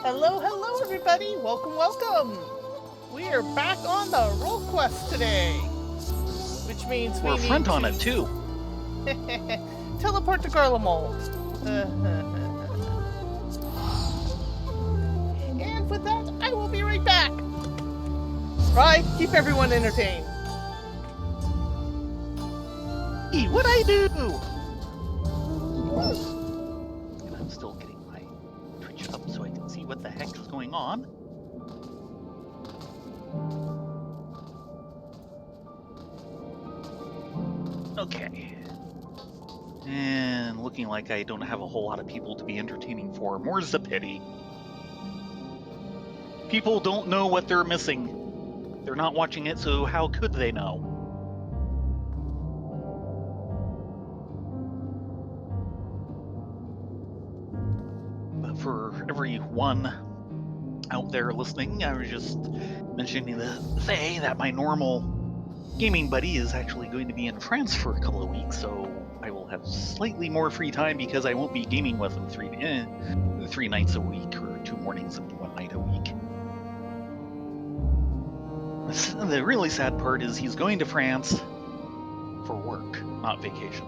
Hello, hello, everybody! Welcome, welcome! We are back on the roll quest today, which means We're we need front on to it too. teleport to Garlemald. And with that, I will be right back. Right, keep everyone entertained. Hey, what'd I do? And I'm still getting my Twitch up so I can see what the heck is going on. Okay. And looking like I don't have a whole lot of people to be entertaining for. More's the pity. People don't know what they're missing. They're not watching it, so how could they know? But for everyone out there listening, I was just mentioning to Thay that my normal gaming buddy is actually going to be in France for a couple of weeks, so I will have slightly more free time because I won't be gaming with him three nights a week or 2 mornings and 1 night a week. The really sad part is he's going to France for work, not vacation.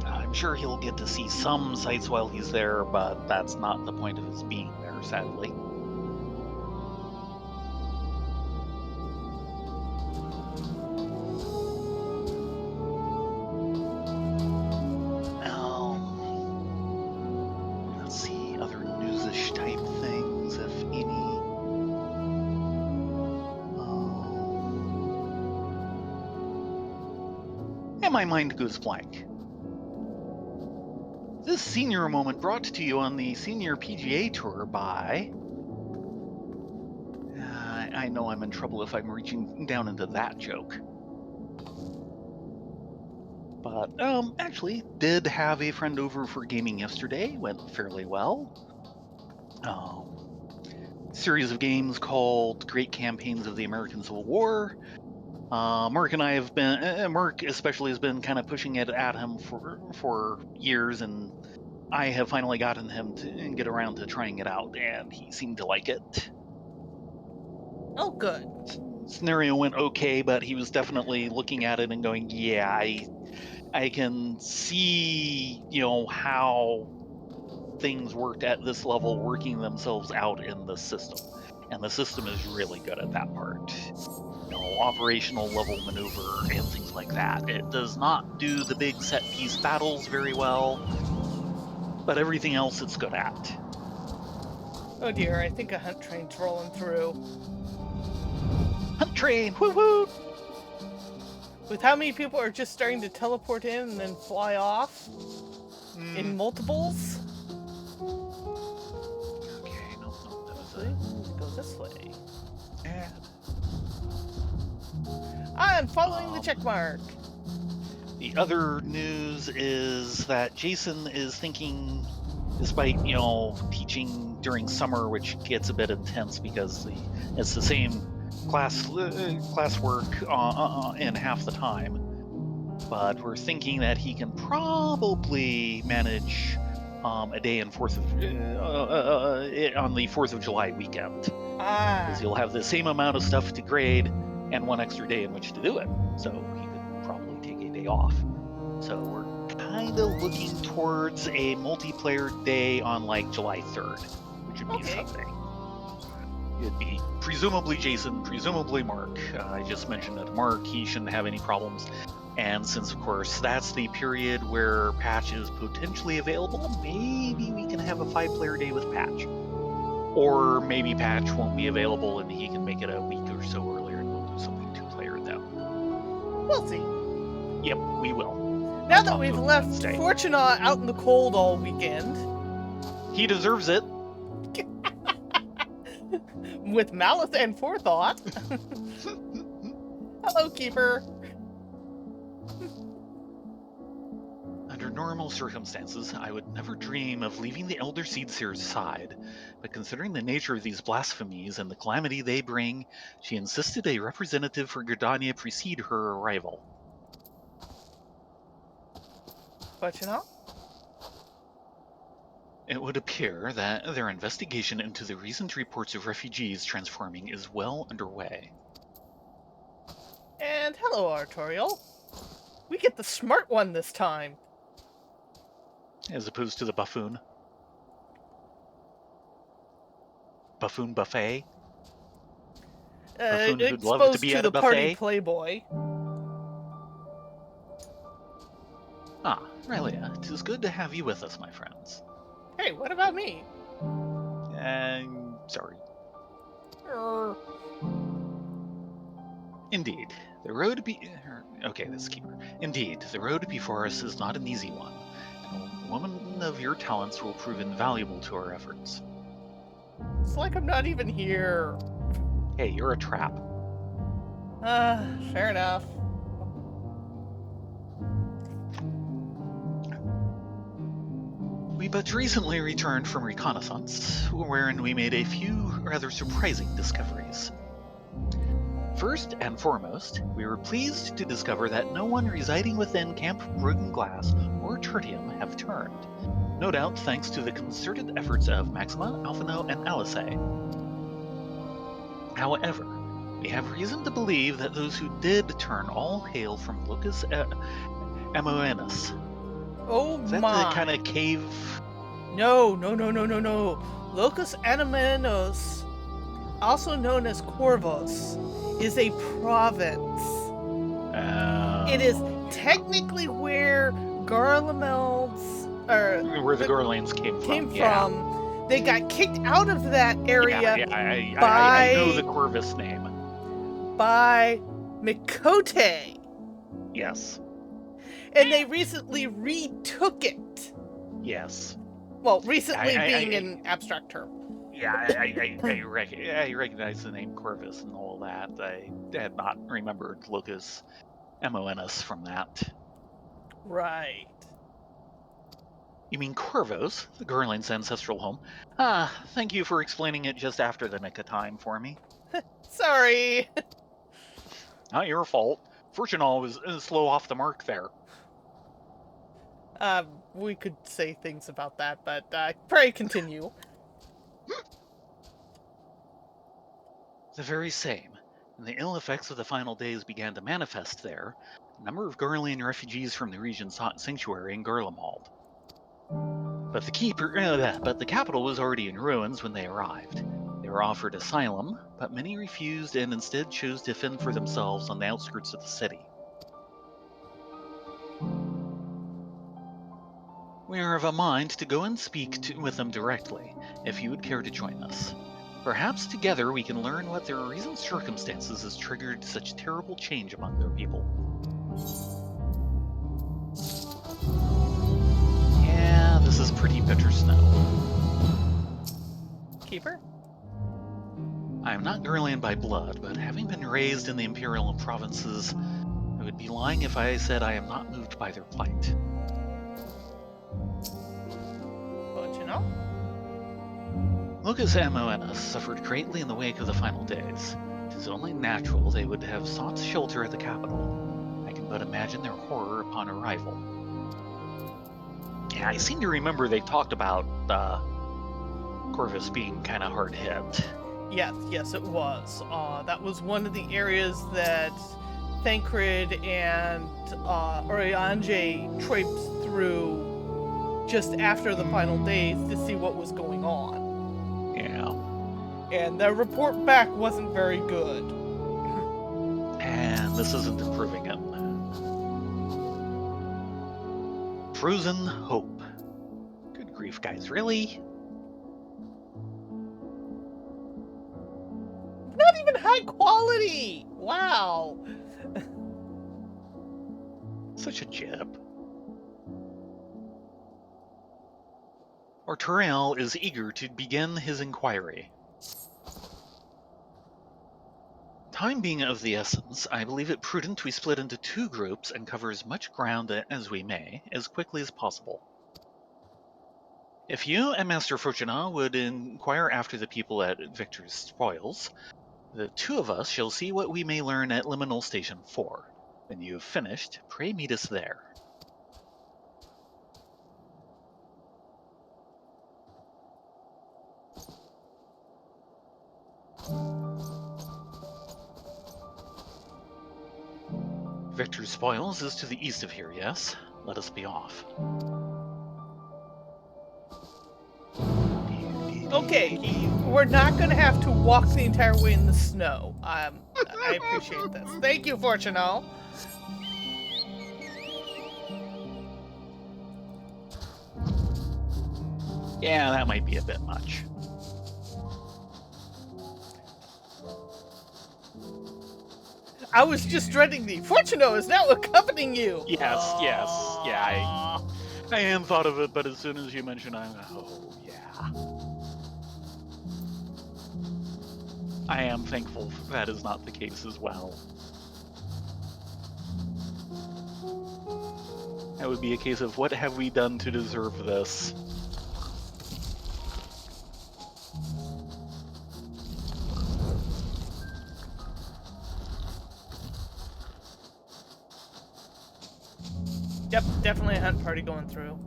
I'm sure he'll get to see some sights while he's there, but that's not the point of his being there, sadly. Let's see, other news-ish type things, if any. And my mind goes blank. This senior moment brought to you on the Senior PGA Tour by... I know I'm in trouble if I'm reaching down into that joke. But, actually, did have a friend over for gaming yesterday. Went fairly well. Series of games called Great Campaigns of the American Civil War. Mark and I have been... Mark especially has been kind of pushing it at him for years, and I have finally gotten him to get around to trying it out, and he seemed to like it. Oh, good. Scenario went okay, but he was definitely looking at it and going, yeah, I can see, how things worked at this level working themselves out in the system. And the system is really good at that part. Operational level maneuver and things like that. It does not do the big set piece battles very well, but everything else it's good at. Oh dear, I think a hunt train's rolling through. Hunt train, woo-woo! With how many people are just starting to teleport in and then fly off in multiples? Okay, no, that was Go this way. ad. I'm following the check mark. The other news is that Jason is thinking, despite, teaching during summer, which gets a bit intense because it's the same classwork in half the time, but we're thinking that he can probably manage a day in on the 4th of July weekend, because he'll have the same amount of stuff to grade and 1 extra day in which to do it, so he could probably take a day off. So we're kind of looking towards a multiplayer day on like July 3rd, which would be Sunday. It'd be presumably Jason, presumably Mark. I just mentioned that Mark, he shouldn't have any problems. And since, of course, that's the period where Patch is potentially available, maybe we can have a 5-player day with Patch. Or maybe Patch won't be available and he can make it a week or so earlier and we'll do something 2-player then. We'll see. Yep, we will. Now that we've left Fortunate out in the cold all weekend. He deserves it. With malice and forethought. Hello, Keeper. Under normal circumstances, I would never dream of leaving the Elder Seedseer's side, but considering the nature of these blasphemies and the calamity they bring, she insisted a representative for Gridania precede her arrival. Fortunate? It would appear that their investigation into the recent reports of refugees transforming is well underway. And hello, Artorial. We get the smart one this time. As opposed to the buffoon. Buffoon buffet? Buffoon who'd love to be at a buffet? Party playboy. Ah, Rylea, it is good to have you with us, my friends. Hey, what about me? Sorry. Indeed, the road Indeed, the road before us is not an easy one, and a woman of your talents will prove invaluable to our efforts. It's like I'm not even here. Hey, you're a trap. Fair enough. We but recently returned from reconnaissance, wherein we made a few rather surprising discoveries. First and foremost, we were pleased to discover that no one residing within Camp Broken Glass or Tertium have turned, no doubt thanks to the concerted efforts of Maxima, Alphino, and Alice. However, we have reason to believe that those who did turn all hail from Locus Amoenus. Oh Is that my! the kind of cave? No. Locus Amoenus, also known as Corvus, is a province. It is technically where Garlemel's, where the Garlands came from. They got kicked out of that area I know the Corvus name. By Mikote. Yes. And they recently retook it. Yes. Well, recently being an abstract term. Yeah, I recognize the name Corvus and all that. I had not remembered Locus Amoenus from that. Right. You mean Corvos, the Garland's ancestral home? Thank you for explaining it just after the nick of time for me. Sorry. Not your fault. Fortunal was slow off the mark there. We could say things about that, but pray continue. The very same. When the ill effects of the final days began to manifest there, a number of Garlean refugees from the region sought sanctuary in Garlemald. But the capital was already in ruins when they arrived. They were offered asylum, but many refused and instead chose to fend for themselves on the outskirts of the city. We are of a mind to go and speak with them directly, if you would care to join us. Perhaps together we can learn what their recent circumstances has triggered such terrible change among their people. Yeah, this is pretty bitter snow. Keeper? I am not Garlean by blood, but having been raised in the Imperial provinces, I would be lying if I said I am not moved by their plight. But you know? Locus Amoenus suffered greatly in the wake of the final days. It is only natural they would have sought shelter at the capital. I can but imagine their horror upon arrival. Yeah, I seem to remember they talked about Corvus being kind of hard hit. Yes, it was. That was one of the areas that Thancred and Oriange traipsed through just after the final days to see what was going on. Yeah. And their report back wasn't very good. And this isn't improving it. Frozen hope. Good grief, guys, really? Not even high quality! Wow! Such a jib. Arturiel is eager to begin his inquiry. Time being of the essence, I believe it prudent we split into two groups and cover as much ground as we may, as quickly as possible. If you and Master Fortuna would inquire after the people at Victor's Spoils, the two of us shall see what we may learn at Liminal Station 4. When you have finished, pray meet us there. Victor's spoils is to the east of here, yes? Let us be off. Okay, we're not going to have to walk the entire way in the snow. I appreciate this. Thank you, Fortuno. Yeah, that might be a bit much. I was just dreading the Fortuno is now accompanying you. Yes, yeah, I am thought of it, but as soon as you mention oh, yeah. I am thankful that is not the case as well. That would be a case of what have we done to deserve this? Yep, definitely a hunt party going through.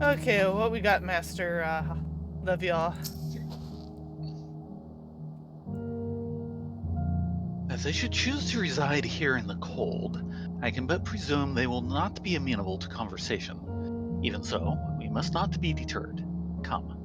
Okay, what we got, Master Levial? If they should choose to reside here in the cold, I can but presume they will not be amenable to conversation. Even so, we must not be deterred. Come.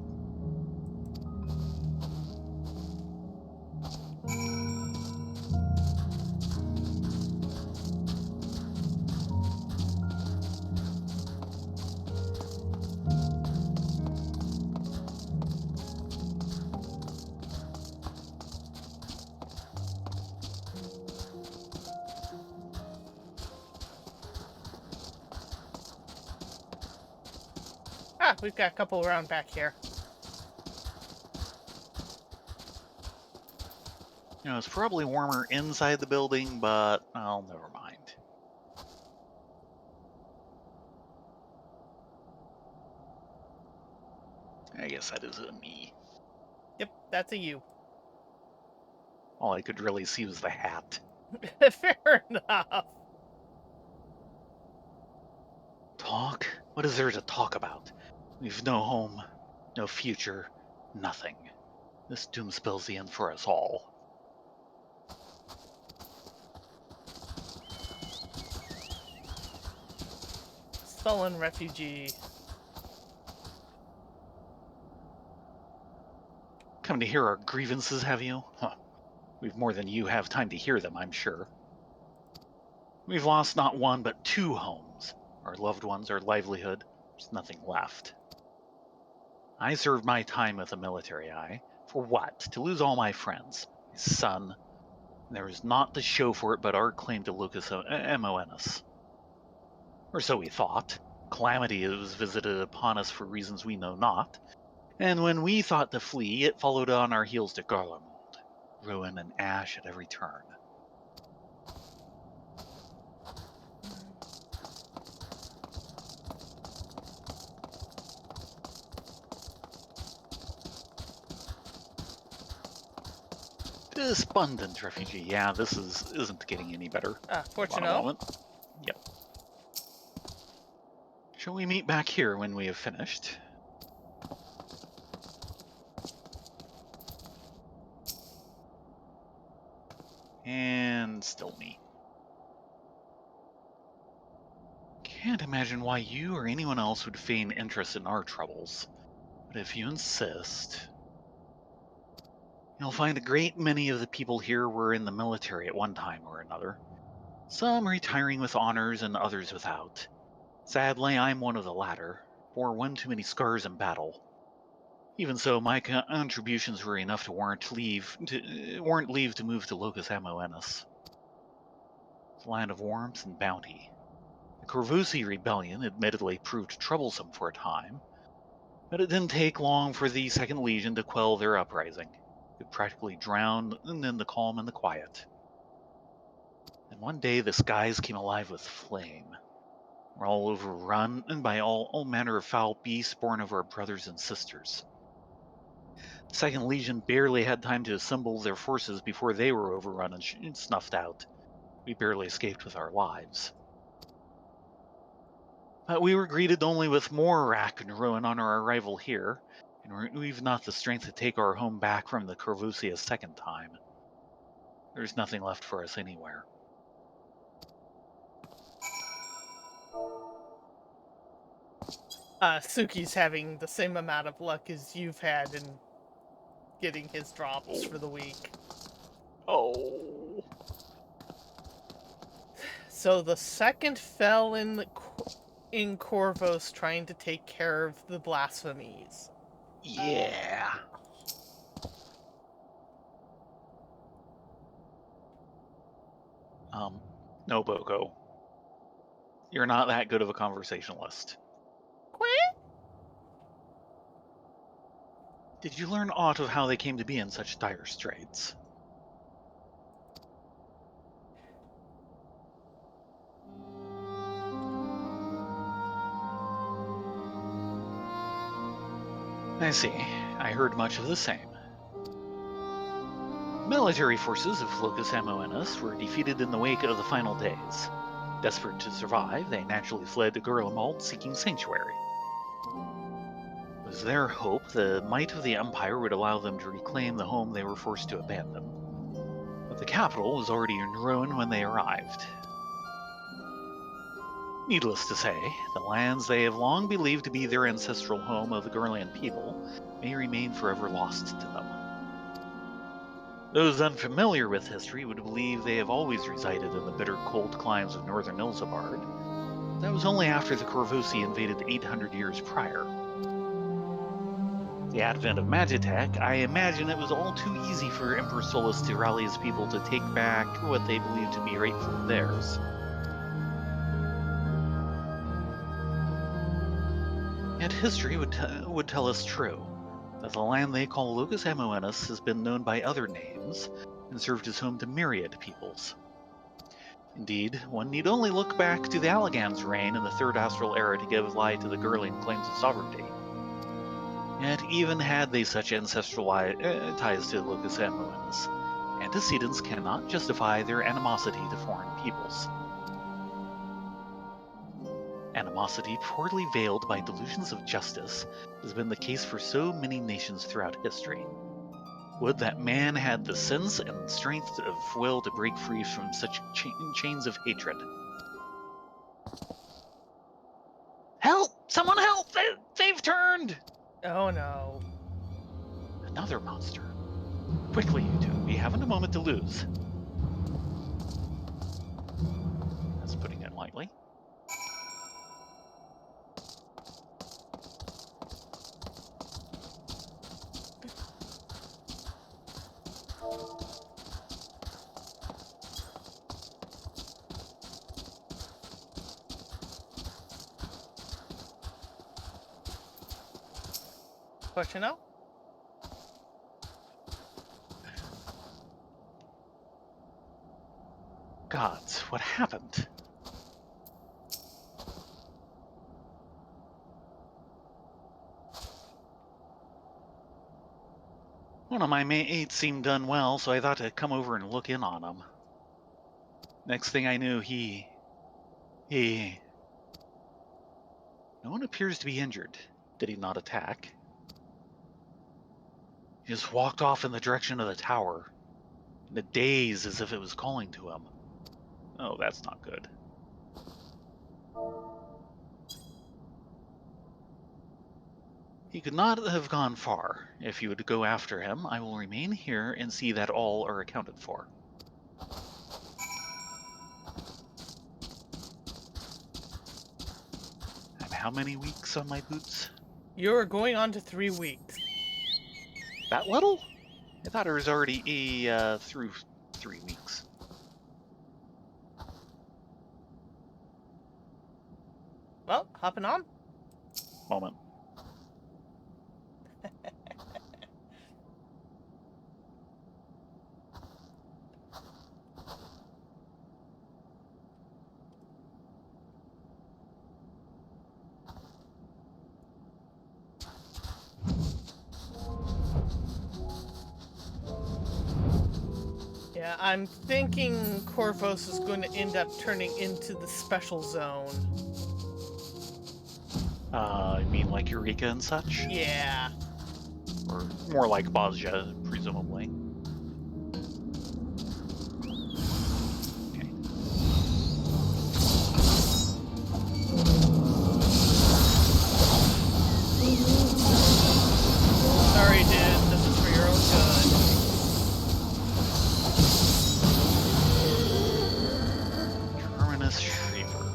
Ah, we've got a couple around back here. You know, it's probably warmer inside the building, but, well, never mind. I guess that is a me. Yep, that's a you. All I could really see was the hat. Fair enough. Talk? What is there to talk about? We've no home, no future, nothing. This doom spells the end for us all. Sullen refugee. Come to hear our grievances, have you? Huh. We've more than you have time to hear them, I'm sure. We've lost not one, but 2 homes. Our loved ones, our livelihood. There's nothing left. I served my time with the military, for what? To lose all my friends, my son. There is naught to show for it but our claim to Lucas Moenus. Or so we thought. Calamity was visited upon us for reasons we know not, and when we thought to flee, it followed on our heels to Garlemald. Ruin and ash at every turn. Despondent refugee. Yeah, this isn't getting any better. Fortuno. Yep. Shall we meet back here when we have finished? And still me. Can't imagine why you or anyone else would feign interest in our troubles. But if you insist... You'll find a great many of the people here were in the military at one time or another. Some retiring with honors and others without. Sadly, I'm one of the latter, bore one too many scars in battle. Even so, my contributions were enough to warrant leave to move to Locus Amoenus. It's a land of warmth and bounty. The Corvusi rebellion admittedly proved troublesome for a time, but it didn't take long for the Second Legion to quell their uprising. It practically drowned in the calm and the quiet. And one day the skies came alive with flame. We're all overrun by all manner of foul beasts born of our brothers and sisters. The Second Legion barely had time to assemble their forces before they were overrun and snuffed out. We barely escaped with our lives. But we were greeted only with more wrack and ruin on our arrival here, And we've not the strength to take our home back from the Corvosia a second time. There's nothing left for us anywhere. Suki's having the same amount of luck as you've had in getting his drops for the week. Oh. So the second fell in Corvos trying to take care of the blasphemies. Yeah. No, Boko. You're not that good of a conversationalist. Quit? Did you learn aught of how they came to be in such dire straits? I see. I heard much of the same. Military forces of Locus Amoenus were defeated in the wake of the final days. Desperate to survive, they naturally fled to Gurlamald seeking sanctuary. It was their hope the might of the Empire would allow them to reclaim the home they were forced to abandon. But the capital was already in ruin when they arrived. Needless to say, the lands they have long believed to be their ancestral home of the Gurlian people may remain forever lost to them. Those unfamiliar with history would believe they have always resided in the bitter cold climes of northern Ilzabard. That was only after the Corvosi invaded 800 years prior. The advent of Magitech, I imagine it was all too easy for Emperor Solus to rally his people to take back what they believed to be rightfully theirs. Yet history would tell us true, that the land they call Locus Amoenus has been known by other names and served as home to myriad peoples. Indeed, one need only look back to the Allagans' reign in the Third Astral Era to give lie to the Gurlian claims of sovereignty. Yet even had they such ancestral ties to Locus Amoenus, antecedents cannot justify their animosity to foreign peoples. Animosity poorly veiled by delusions of justice has been the case for so many nations throughout history. Would that man had the sense and strength of will to break free from such chains of hatred. Help! Someone help! They've turned! Oh no. Another monster. Quickly, you two. We haven't a moment to lose. That's putting it lightly. Question now? Gods, what happened? One of my mates seemed unwell, so I thought I'd come over and look in on him. Next thing I knew, No one appears to be injured. Did he not attack? He just walked off in the direction of the tower, in a daze as if it was calling to him. Oh, that's not good. He could not have gone far. If you would go after him, I will remain here and see that all are accounted for. I'm how many weeks on my boots? You're going on to 3 weeks. That little? I thought it was already through 3 weeks. Well, hopping on. Moment. Yeah, I'm thinking Corvos is going to end up turning into the special zone. You mean like Eureka and such? Yeah. Or more like Bozja, presumably. Okay. Sorry, dude. This is for your own good. Terminus Shaper.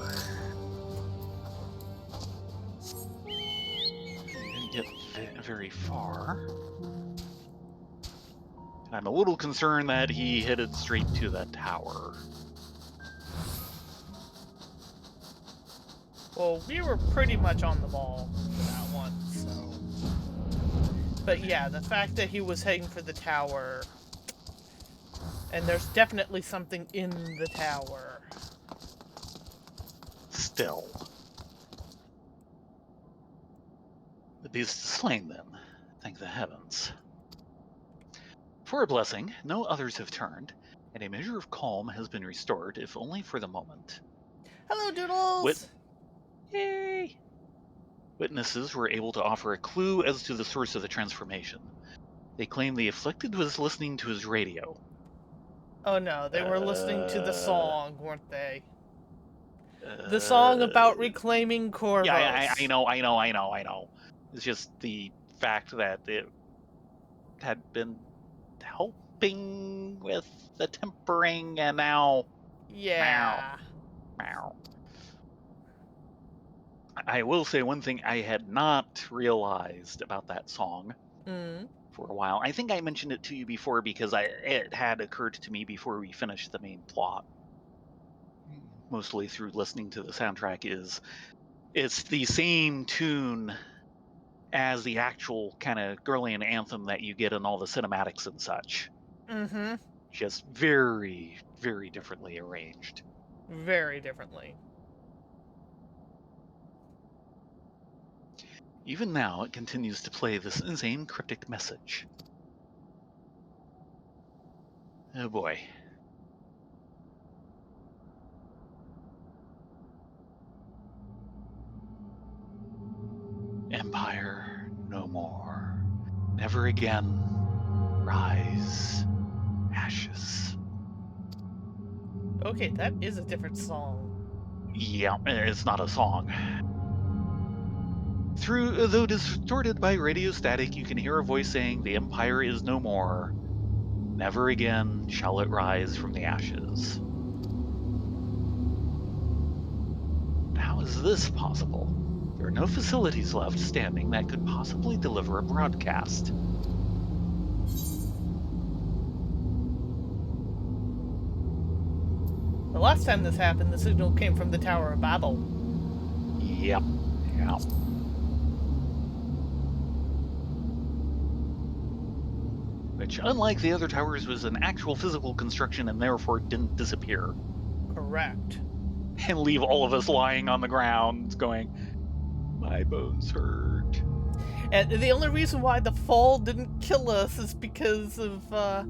You didn't get very far. I'm a little concerned that he headed straight to the tower. Well, we were pretty much on the ball for that one, so... But yeah, the fact that he was heading for the tower... And there's definitely something in the tower. Still. The beast is slain then. Thank the heavens. For a blessing, no others have turned, and a measure of calm has been restored, if only for the moment. Hello, Doodles! Yay! Witnesses were able to offer a clue as to the source of the transformation. They claim the afflicted was listening to his radio. Oh no, they were listening to the song, weren't they? The song about reclaiming Corvus. Yeah, I know. It's just the fact that it had been helping with the tempering, and now... Yeah. Meow. I will say one thing I had not realized about that song for a while. I think I mentioned it to you before because it had occurred to me before we finished the main plot. Mostly through listening to the soundtrack, it's the same tune as the actual kind of Gurlian anthem that you get in all the cinematics and such. Mm-hmm. Just very, very differently arranged. Very differently. Even now, it continues to play this insane cryptic message. Oh boy. Empire no more. Never again. Rise. Ashes. Okay, that is a different song. Yeah, it's not a song. Though distorted by radio static, you can hear a voice saying, "The Empire is no more. Never again shall it rise from the ashes." How is this possible? There are no facilities left standing that could possibly deliver a broadcast. The last time this happened, the signal came from the Tower of Babel. Yep. Which, unlike the other towers, was an actual physical construction and therefore didn't disappear. Correct. And leave all of us lying on the ground going, my bones hurt. And the only reason why the fall didn't kill us is because of a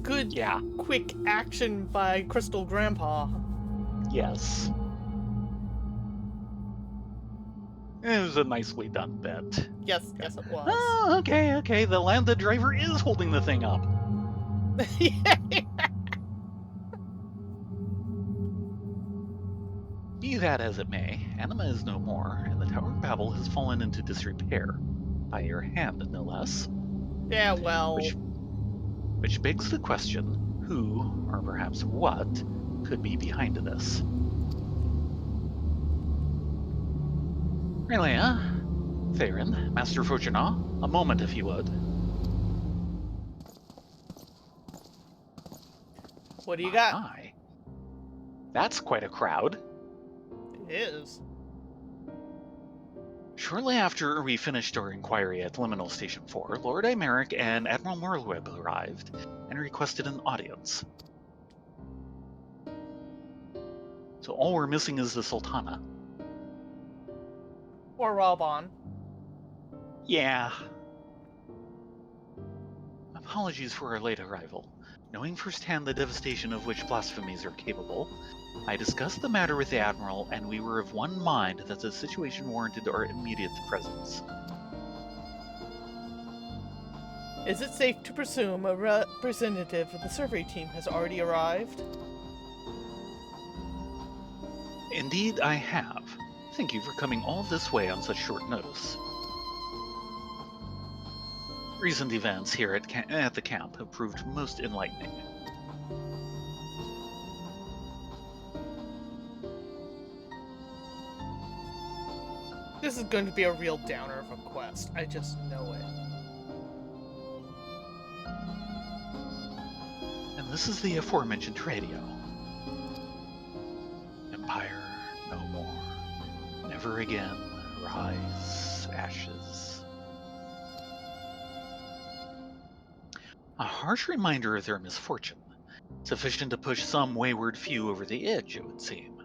good, quick action by Crystal Grandpa. Yes. It was a nicely done bit. Yes, yes it was. Oh, okay. The landed driver is holding the thing up. Be that as it may, Anima is no more, and the Tower of Babel has fallen into disrepair. By your hand, no less. Yeah, well... Which begs the question, who, or perhaps what, could be behind this? Rylea, Thayrin, Master Fochenau, a moment if you would. What do you got? My. That's quite a crowd. It is. Shortly after we finished our inquiry at Liminal Station 4, Lord Imeric and Admiral Merlweb arrived and requested an audience. So all we're missing is the Sultana. Or Ralbon. Yeah. Apologies for our late arrival. Knowing firsthand the devastation of which blasphemies are capable, I discussed the matter with the Admiral, and we were of one mind that the situation warranted our immediate presence. Is it safe to presume a representative of the survey team has already arrived? Indeed, I have. Thank you for coming all this way on such short notice. Recent events here at the camp have proved most enlightening. This is going to be a real downer of a quest. I just know it. And this is the aforementioned radio. Empire, no more. Never again. Rise, ashes. A harsh reminder of their misfortune. Sufficient to push some wayward few over the edge, it would seem.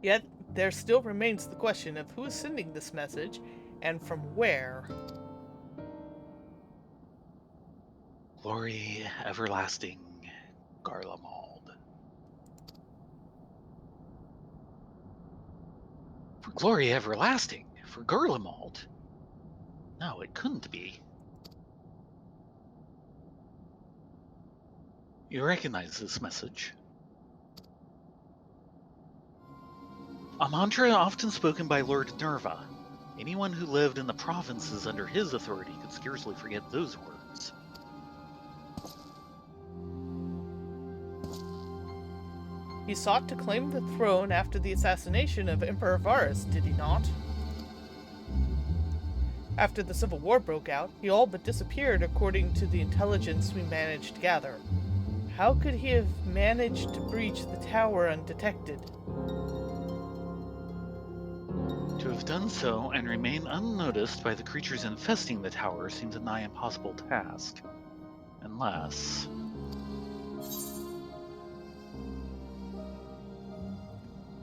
Yet, there still remains the question of who is sending this message, and from where. Glory everlasting, Garlemald. For glory everlasting? For Garlemald? No, it couldn't be. You recognize this message? A mantra often spoken by Lord Nerva. Anyone who lived in the provinces under his authority could scarcely forget those words. He sought to claim the throne after the assassination of Emperor Varus, did he not? After the Civil War broke out, he all but disappeared according to the intelligence we managed to gather. How could he have managed to breach the tower undetected? To have done so and remain unnoticed by the creatures infesting the tower seems a nigh impossible task. Unless...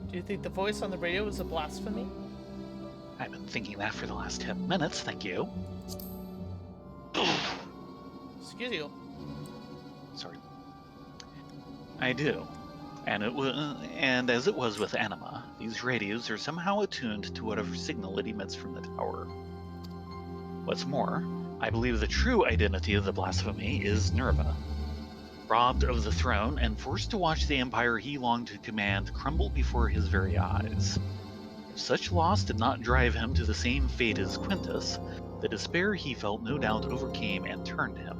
Do you think the voice on the radio was a blasphemy? I've been thinking that for the last 10 minutes, thank you. Excuse you. Sorry. I do. And as it was with Anima, these radios are somehow attuned to whatever signal it emits from the tower. What's more, I believe the true identity of the blasphemy is Nerva. Robbed of the throne and forced to watch the empire he longed to command crumble before his very eyes. If such loss did not drive him to the same fate as Quintus, the despair he felt no doubt overcame and turned him.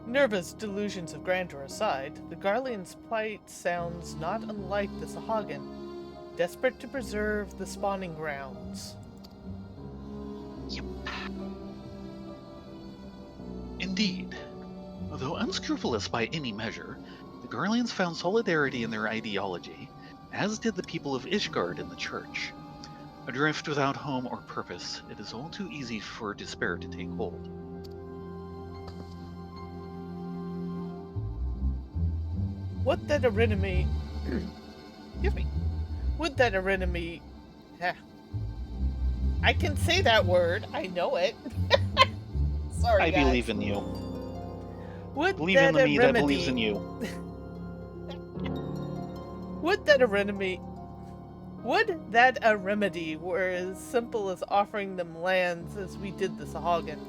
Nerva's delusions of grandeur aside, the Garlean's plight sounds not unlike the Sahagin, desperate to preserve the spawning grounds. Yep. Indeed. Although unscrupulous by any measure, the Garleans found solidarity in their ideology, as did the people of Ishgard in the church. Adrift without home or purpose, it is all too easy for despair to take hold. Would that Ariname... Excuse me. Would that Ariname... I can say that word. I know it. Sorry, I guys. believe in you. Would Believe that in the me remedy... that believes in you. Would that a remedy were as simple as offering them lands as we did the Sahagin?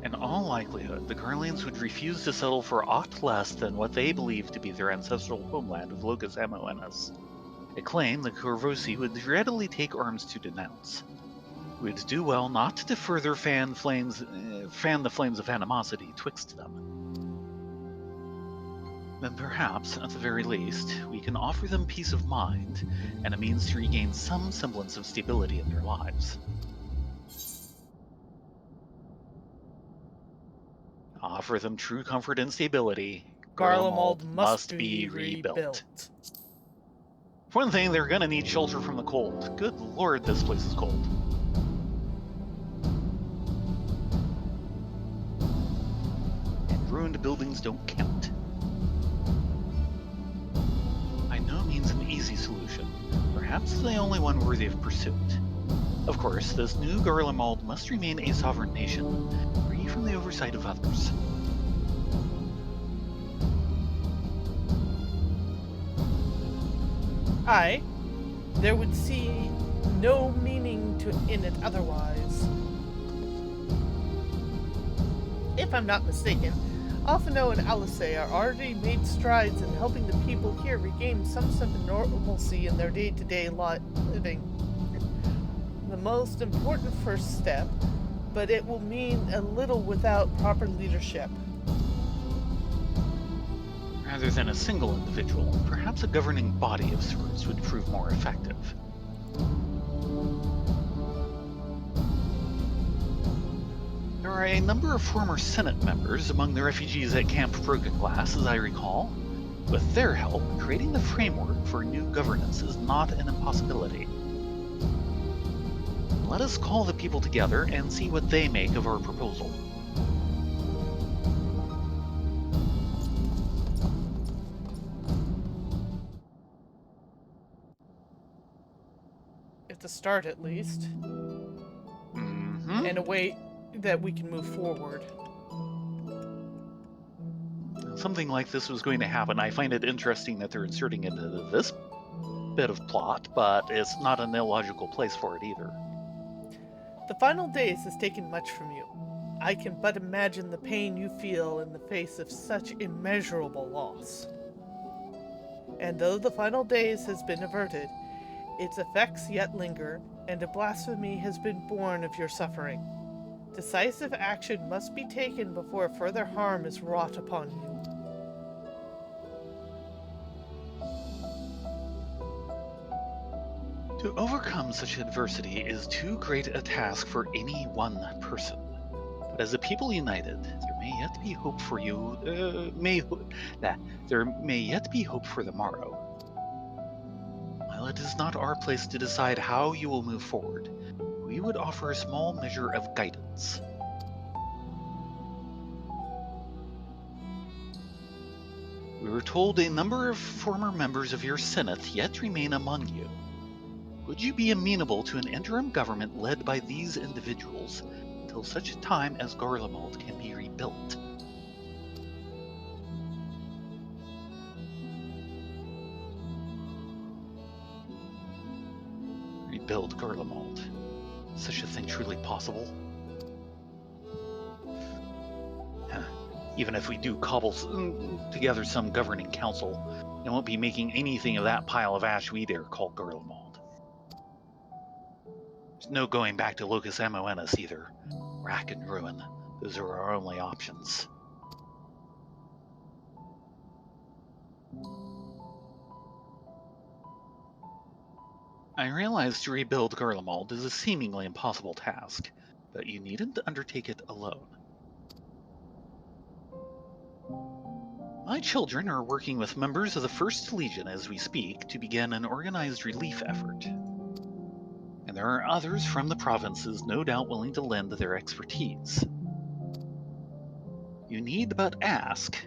In all likelihood, the Garleans would refuse to settle for aught less than what they believed to be their ancestral homeland of Locus Amoenus, a claim the Corvosi would readily take arms to denounce. We would do well not to further fan the flames of animosity twixt them. Then perhaps, at the very least, we can offer them peace of mind and a means to regain some semblance of stability in their lives. Offer them true comfort and stability. Garlemald must be rebuilt. For one thing, they're gonna need shelter from the cold. Good lord, this place is cold. And ruined buildings don't count. By no means an easy solution, perhaps the only one worthy of pursuit. Of course, this new Garlemald must remain a sovereign nation, free from the oversight of others. There would see no meaning in it otherwise. If I'm not mistaken, Alphino and Alice are already made strides in helping the people here regain some sense of normalcy in their day-to-day living. The most important first step, but it will mean a little without proper leadership. Rather than a single individual, perhaps a governing body of sorts would prove more effective. There are a number of former Senate members among the refugees at Camp Broken Glass, as I recall. With their help, creating the framework for new governance is not an impossibility. Let us call the people together and see what they make of our proposal. At the start, at least. Mm-hmm. And a way that we can move forward. Something like this was going to happen. I find it interesting that they're inserting it into this bit of plot, but it's not an illogical place for it either. The final days has taken much from you. I can but imagine the pain you feel in the face of such immeasurable loss. And though the final days has been averted, its effects yet linger, and a blasphemy has been born of your suffering. Decisive action must be taken before further harm is wrought upon you. To overcome such adversity is too great a task for any one person. But as a people united, there may yet be hope for you. There may yet be hope for the morrow. While it is not our place to decide how you will move forward, we would offer a small measure of guidance. We were told a number of former members of your Senate yet remain among you. Would you be amenable to an interim government led by these individuals until such a time as Garlemald can be rebuilt? Rebuild Garlemald. Is such a thing truly possible? Even if we do cobble together some governing council, it won't be making anything of that pile of ash we dare call Garlemald. There's no going back to Locus Amoenus either. Rack and ruin. Those are our only options. I realize to rebuild Garlemald is a seemingly impossible task, but you needn't undertake it alone. My children are working with members of the First Legion as we speak to begin an organized relief effort. And there are others from the provinces no doubt willing to lend their expertise. You need but ask,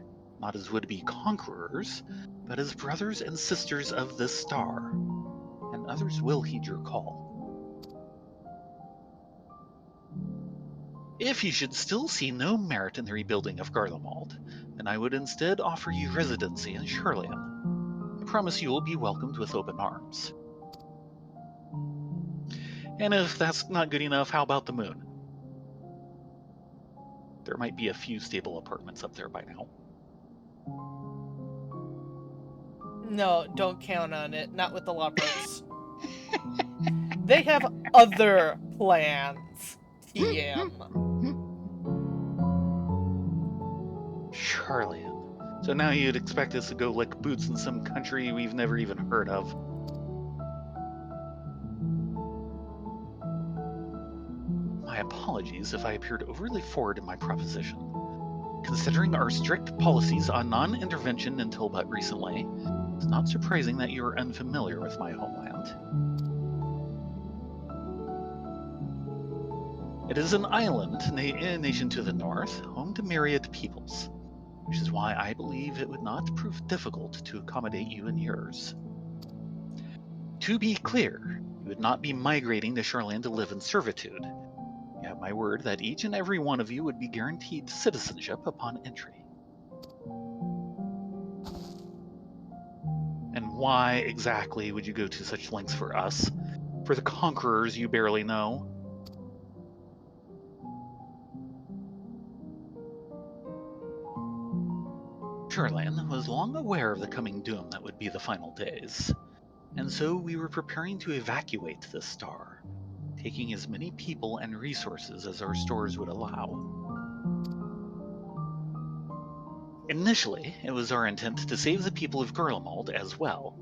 not as would-be conquerors, but as brothers and sisters of this star, and others will heed your call. If you should still see no merit in the rebuilding of Garlemald, then I would instead offer you residency in Sherlian. I promise you will be welcomed with open arms. And if that's not good enough, how about the moon? There might be a few stable apartments up there by now. No, don't count on it. Not with the Leopards. They have other plans, TM. Sherlian. So now you'd expect us to go lick boots in some country we've never even heard of. My apologies if I appeared overly forward in my proposition. Considering our strict policies on non-intervention until but recently, it's not surprising that you are unfamiliar with my homeland. It is an island, nation to the north, home to myriad peoples, which is why I believe it would not prove difficult to accommodate you and yours. To be clear, you would not be migrating to Sherlian to live in servitude. You have my word that each and every one of you would be guaranteed citizenship upon entry. And why exactly would you go to such lengths for us? For the conquerors you barely know? Sherlan was long aware of the coming doom that would be the final days, and so we were preparing to evacuate this star, taking as many people and resources as our stores would allow. Initially, it was our intent to save the people of Gurlemald as well,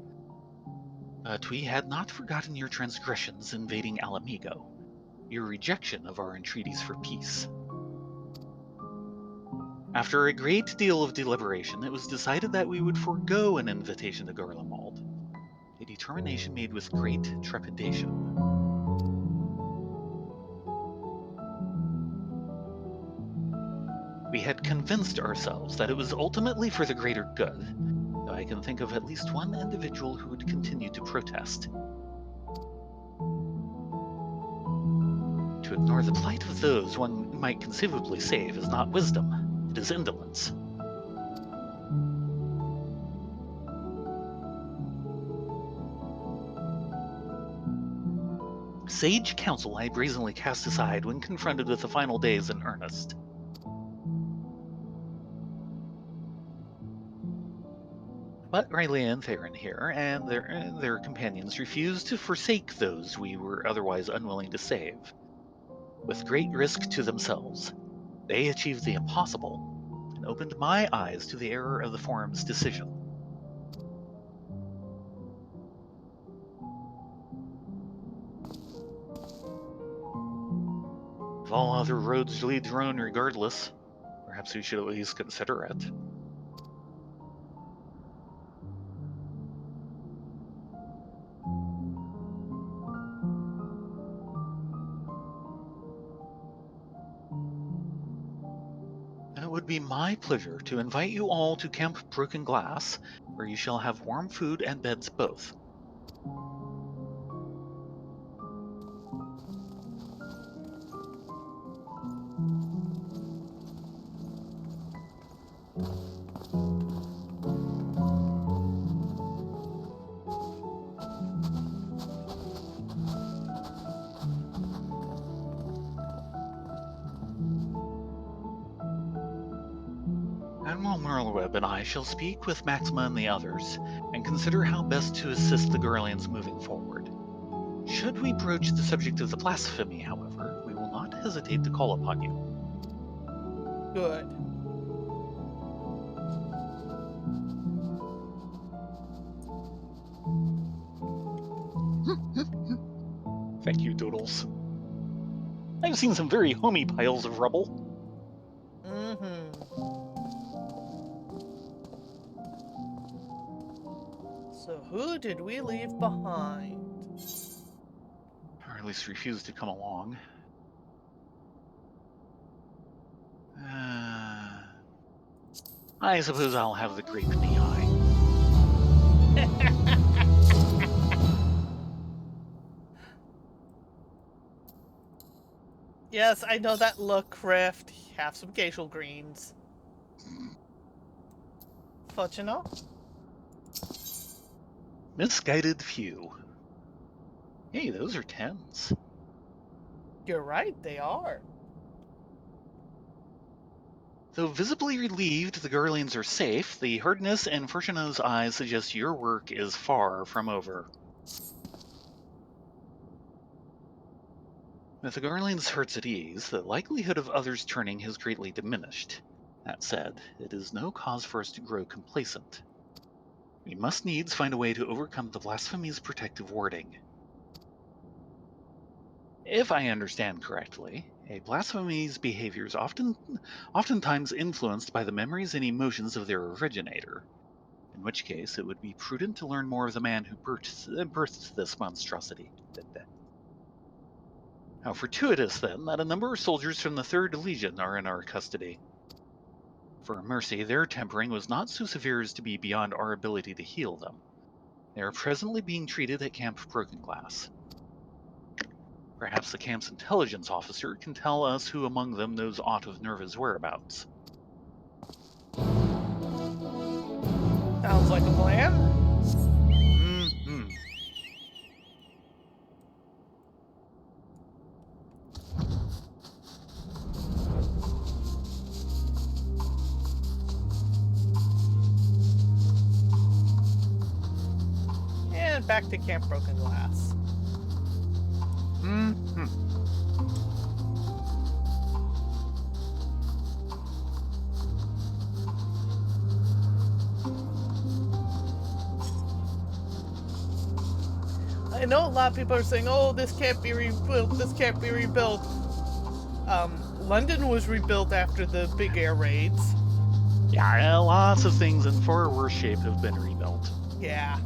but we had not forgotten your transgressions invading Alamigo, your rejection of our entreaties for peace. After a great deal of deliberation, it was decided that we would forego an invitation to Gurlemald, a determination made with great trepidation. We had convinced ourselves that it was ultimately for the greater good, though I can think of at least one individual who would continue to protest. To ignore the plight of those one might conceivably save is not wisdom, it is indolence. Sage counsel I brazenly cast aside when confronted with the final days in earnest. But Rylea and Thayrin here, and their companions, refused to forsake those we were otherwise unwilling to save. With great risk to themselves, they achieved the impossible, and opened my eyes to the error of the Forum's decision. If all other roads lead to Rome regardless, perhaps we should at least consider it. It would be my pleasure to invite you all to Camp Broken Glass, where you shall have warm food and beds both. Admiral Merleweb and I shall speak with Maxima and the others, and consider how best to assist the Gurlians moving forward. Should we broach the subject of the blasphemy, however, we will not hesitate to call upon you. Good. Thank you, Doodles. I've seen some very homey piles of rubble. So who did we leave behind? Or at least refused to come along. I suppose I'll have the grape in the eye. Yes, I know that look, Rift. Have some facial greens. Thought you know? Misguided few. Hey, those are 10s. You're right, they are. Though visibly relieved the Gurlians are safe, the hardness in Fortuna's eyes suggests your work is far from over. With the Gurlians' hurts at ease, the likelihood of others turning has greatly diminished. That said, it is no cause for us to grow complacent. We must needs find a way to overcome the blasphemy's protective warding. If I understand correctly, a blasphemy's behavior is oftentimes influenced by the memories and emotions of their originator, in which case it would be prudent to learn more of the man who birthed this monstrosity. How fortuitous, then, that a number of soldiers from the 3rd Legion are in our custody. For a mercy, their tempering was not so severe as to be beyond our ability to heal them. They are presently being treated at Camp Broken Glass. Perhaps the camp's intelligence officer can tell us who among them knows aught of Nerva's whereabouts. Sounds like a plan. sent back to Camp Broken Glass. Mm-hmm. I know a lot of people are saying, oh, this can't be rebuilt, this can't be rebuilt. London was rebuilt after the big air raids. Yeah, lots of things in far worse shape have been rebuilt. Yeah.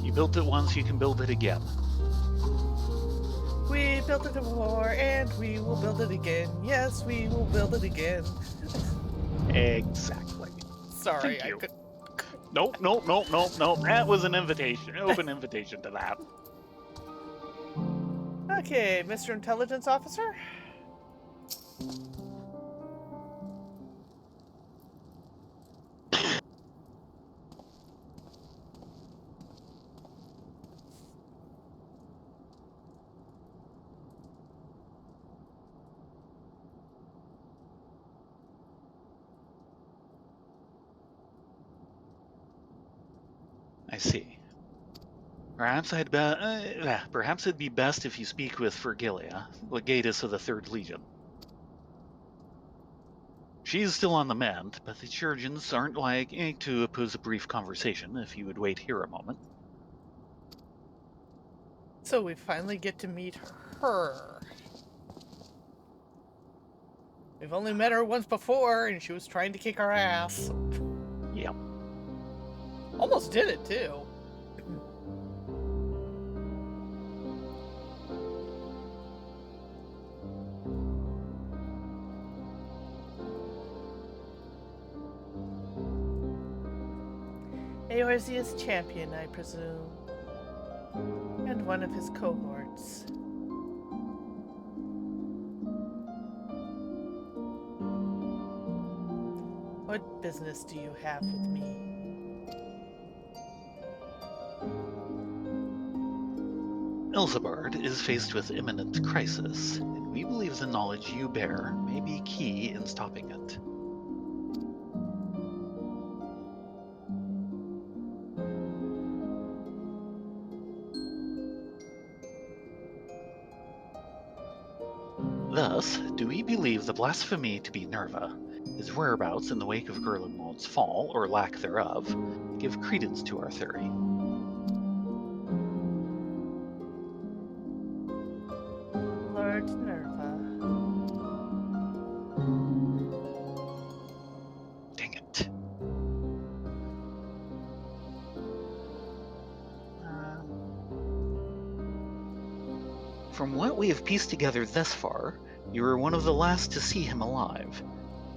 You built it once, you can build it again. We built it before, and we will build it again. Yes, we will build it again. Exactly. Sorry, Thank you. I could... Nope. That was an invitation, an open invitation to that. Okay, Mr. Intelligence Officer? I see. Perhaps it'd be best if you speak with Rylea, legatus of the 3rd Legion. She's still on the mend, but the Chirurgeons aren't likely to oppose a brief conversation if you would wait here a moment. So we finally get to meet her. We've only met her once before, and she was trying to kick our ass. Yep. Almost did it, too. Eorzea's champion, I presume. And one of his cohorts. What business do you have with me? Elzebard is faced with imminent crisis, and we believe the knowledge you bear may be key in stopping it. Thus, do we believe the blasphemy to be Nerva, his whereabouts in the wake of Gurlugmold's fall, or lack thereof, give credence to our theory. Lord Nerva. Dang it. From what we have pieced together thus far, you are one of the last to see him alive.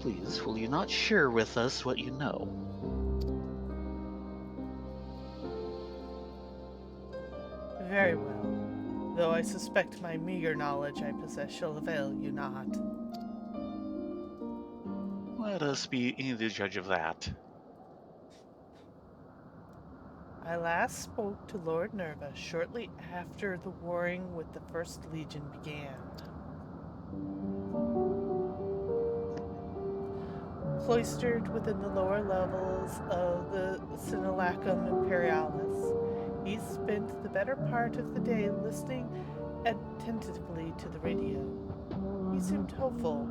Please, will you not share with us what you know? Very well. Though I suspect my meager knowledge I possess shall avail you not. Let us be the judge of that. I last spoke to Lord Nerva shortly after the warring with the 1st Legion began. Cloistered within the lower levels of the Simulacrum Imperialis, he spent the better part of the day listening attentively to the radio. He seemed hopeful,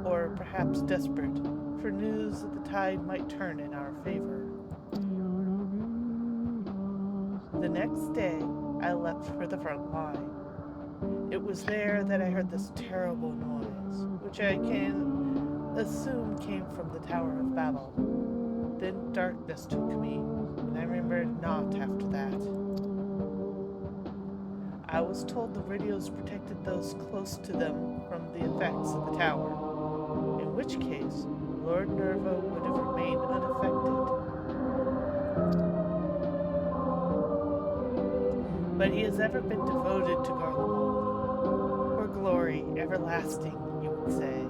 or perhaps desperate, for news that the tide might turn in our favor. The next day, I left for the front line. It was there that I heard this terrible noise, which I can assume came from the Tower of Babel. Then darkness took me, and I remembered naught after that. I was told the radios protected those close to them from the effects of the tower, in which case Lord Nerva would have remained unaffected. But he has ever been devoted to Garlemald, for glory everlasting, you would say.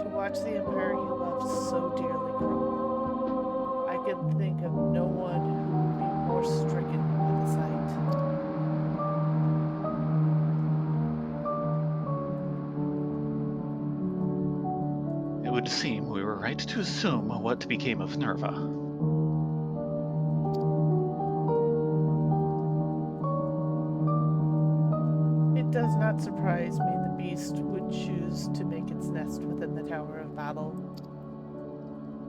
To watch the empire he loved so dearly crumble, I can think of no one who would be more stricken by the sight. would seem we were right to assume what became of Nerva. It does not surprise me the beast would choose to make its nest within the Tower of Battle.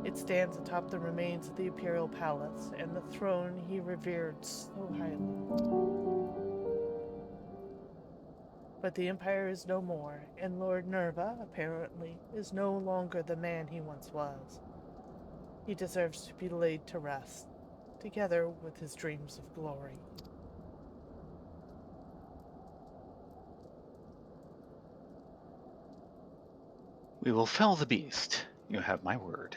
It stands atop the remains of the Imperial Palace and the throne he revered so highly. But the Empire is no more, and Lord Nerva, apparently, is no longer the man he once was. He deserves to be laid to rest, together with his dreams of glory. We will fell the beast. You have my word.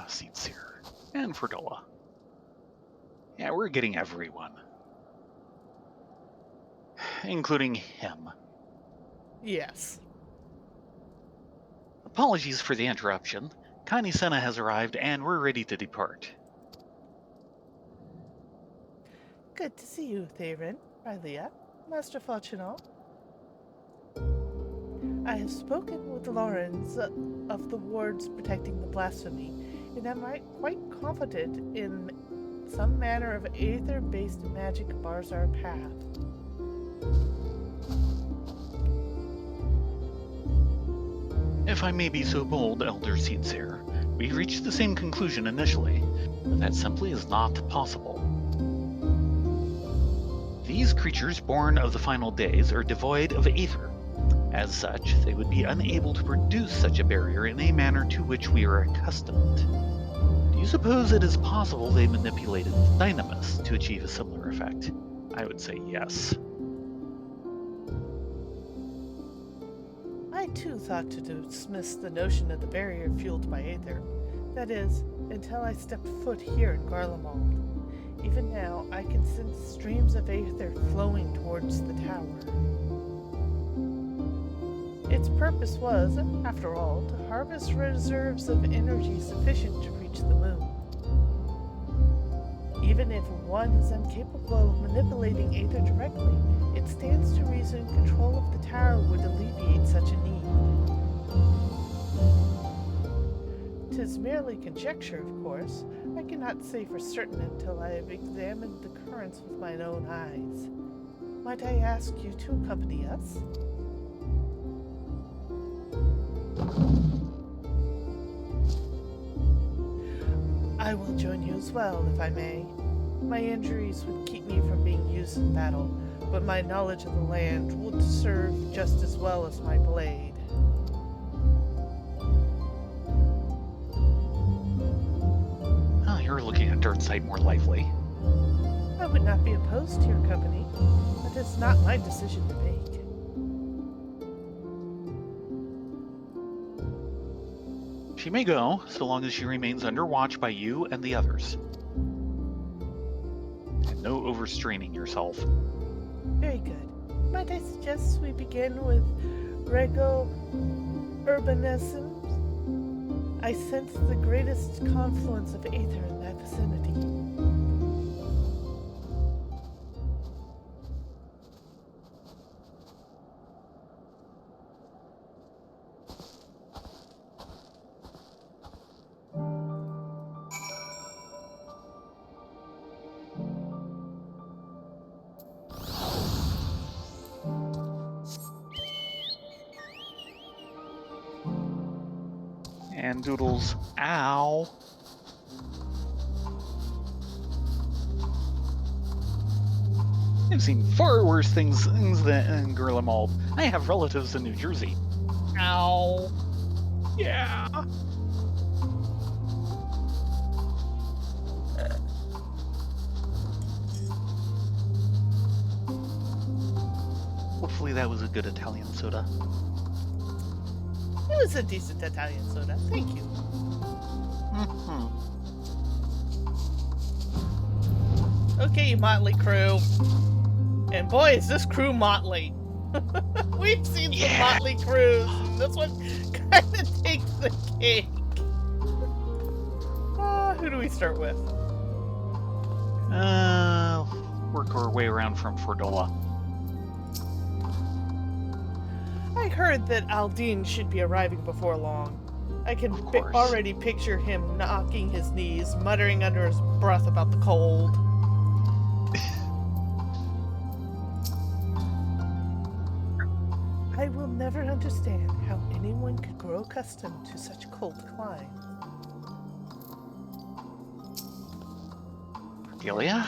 Seer. And Ferdola. Yeah, we're getting everyone. Including him. Yes. Apologies for the interruption. Connie Senna has arrived and we're ready to depart. Good to see you, Thayrin, Rylea, Master Falchinal. I have spoken with Lawrence of the wards protecting the blasphemy, and am quite confident in some manner of aether-based magic bars our path. If I may be so bold, Elder Seedseer, we reached the same conclusion initially, but that simply is not possible. These creatures born of the final days are devoid of aether. As such, they would be unable to produce such a barrier in a manner to which we are accustomed. Do you suppose it is possible they manipulated the dynamis to achieve a similar effect? I would say yes. I too thought to dismiss the notion of the barrier fueled by aether. That is, until I stepped foot here in Garlemald. Even now, I can sense streams of aether flowing towards the tower. Its purpose was, after all, to harvest reserves of energy sufficient to reach the moon. Even if one is incapable of manipulating aether directly, it stands to reason control of the tower would alleviate such a need. 'Tis merely conjecture, of course. I cannot say for certain until I have examined the currents with mine own eyes. Might I ask you to accompany us? I will join you as well, if I may. My injuries would keep me from being used in battle, but my knowledge of the land would serve just as well as my blade. Oh, you're looking at Darkside more lively. I would not be opposed to your company, but it's not my decision to make. She may go, so long as she remains under watch by you and the others. And no overstraining yourself. Very good. Might I suggest we begin with Rego Urbanisms? I sense the greatest confluence of aether in that vicinity. And Doodles, ow. I've seen far worse things than in Garlemald. I have relatives in New Jersey. Ow. Yeah. Hopefully that was a good Italian soda. It was a decent Italian soda. Thank you. Mm-hmm. Okay, you motley crew. And boy, is this crew motley. We've seen some motley crews, and this one kind of takes the cake. Who do we start with? Work our way around from Fordola. I heard that Aldine should be arriving before long. I can already picture him knocking his knees, muttering under his breath about the cold. I will never understand how anyone could grow accustomed to such cold climate. Rylea?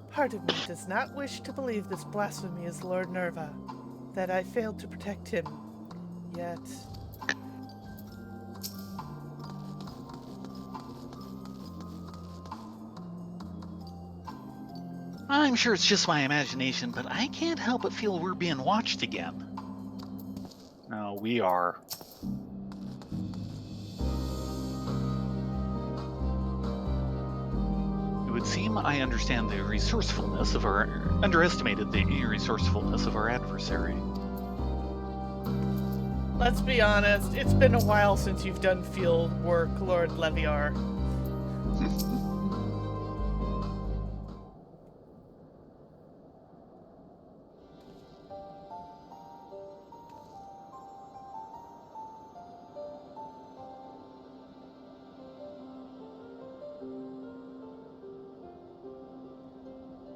Part of me does not wish to believe this blasphemy is Lord Nerva, that I failed to protect him, yet... I'm sure it's just my imagination, but I can't help but feel we're being watched again. No, we are. It would seem I underestimated the resourcefulness of our adversary. Let's be honest, it's been a while since you've done field work, Lord Leviar.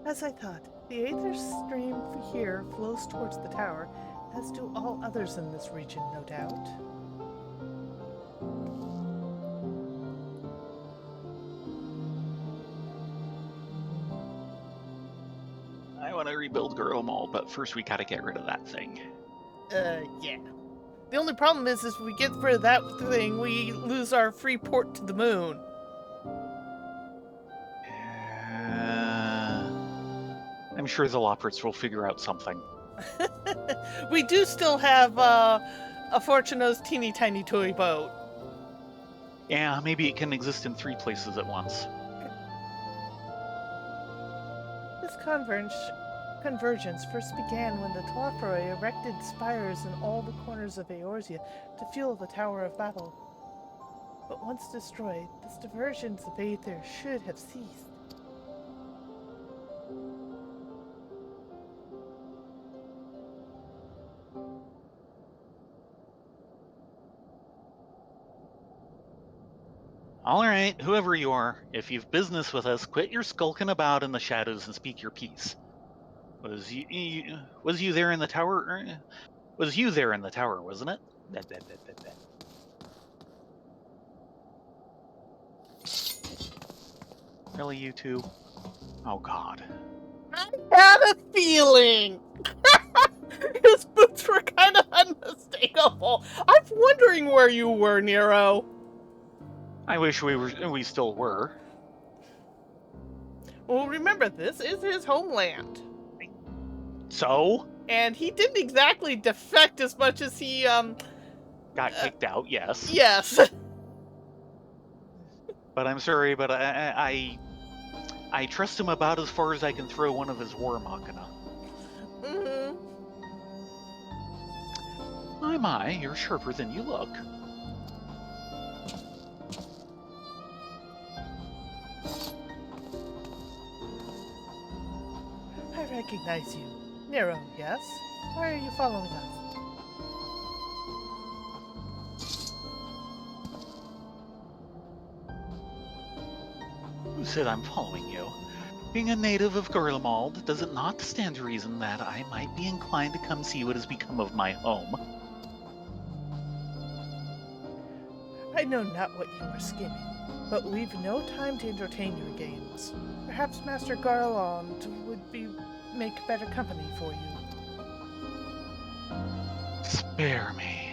As I thought, the Aether stream here flows towards the tower, as do all others in this region, no doubt. I want to rebuild Gurlmall, but first we gotta get rid of that thing. Yeah. The only problem is if we get rid of that thing, we lose our free port to the moon. I'm sure the Loppers will figure out something. We do still have a Fortuno's teeny tiny toy boat. Yeah, maybe it can exist in 3 places at once. This convergence first began when the Telophoroi erected spires in all the corners of Eorzea to fuel the Tower of Babel. But once destroyed, this divergence of Aether should have ceased. All right, whoever you are, if you've business with us, quit your skulking about in the shadows and speak your piece. Was you there in the tower? Was you there in the tower, wasn't it? Really, you two? Oh, God. I had a feeling! His boots were kind of unmistakable. I'm wondering where you were, Nero. I wish we still were. Well, remember, this is his homeland. So? And he didn't exactly defect as much as he, got kicked out, yes. Yes. But I'm sorry, but I trust him about as far as I can throw one of his war machina. Mm-hmm. My, you're sharper than you look. I recognize you. Nero, yes? Why are you following us? Who said I'm following you? Being a native of Gurlmald, does it not stand to reason that I might be inclined to come see what has become of my home? I know not what you are scheming, but we've no time to entertain your games. Perhaps Master Garland would make better company for you. Spare me.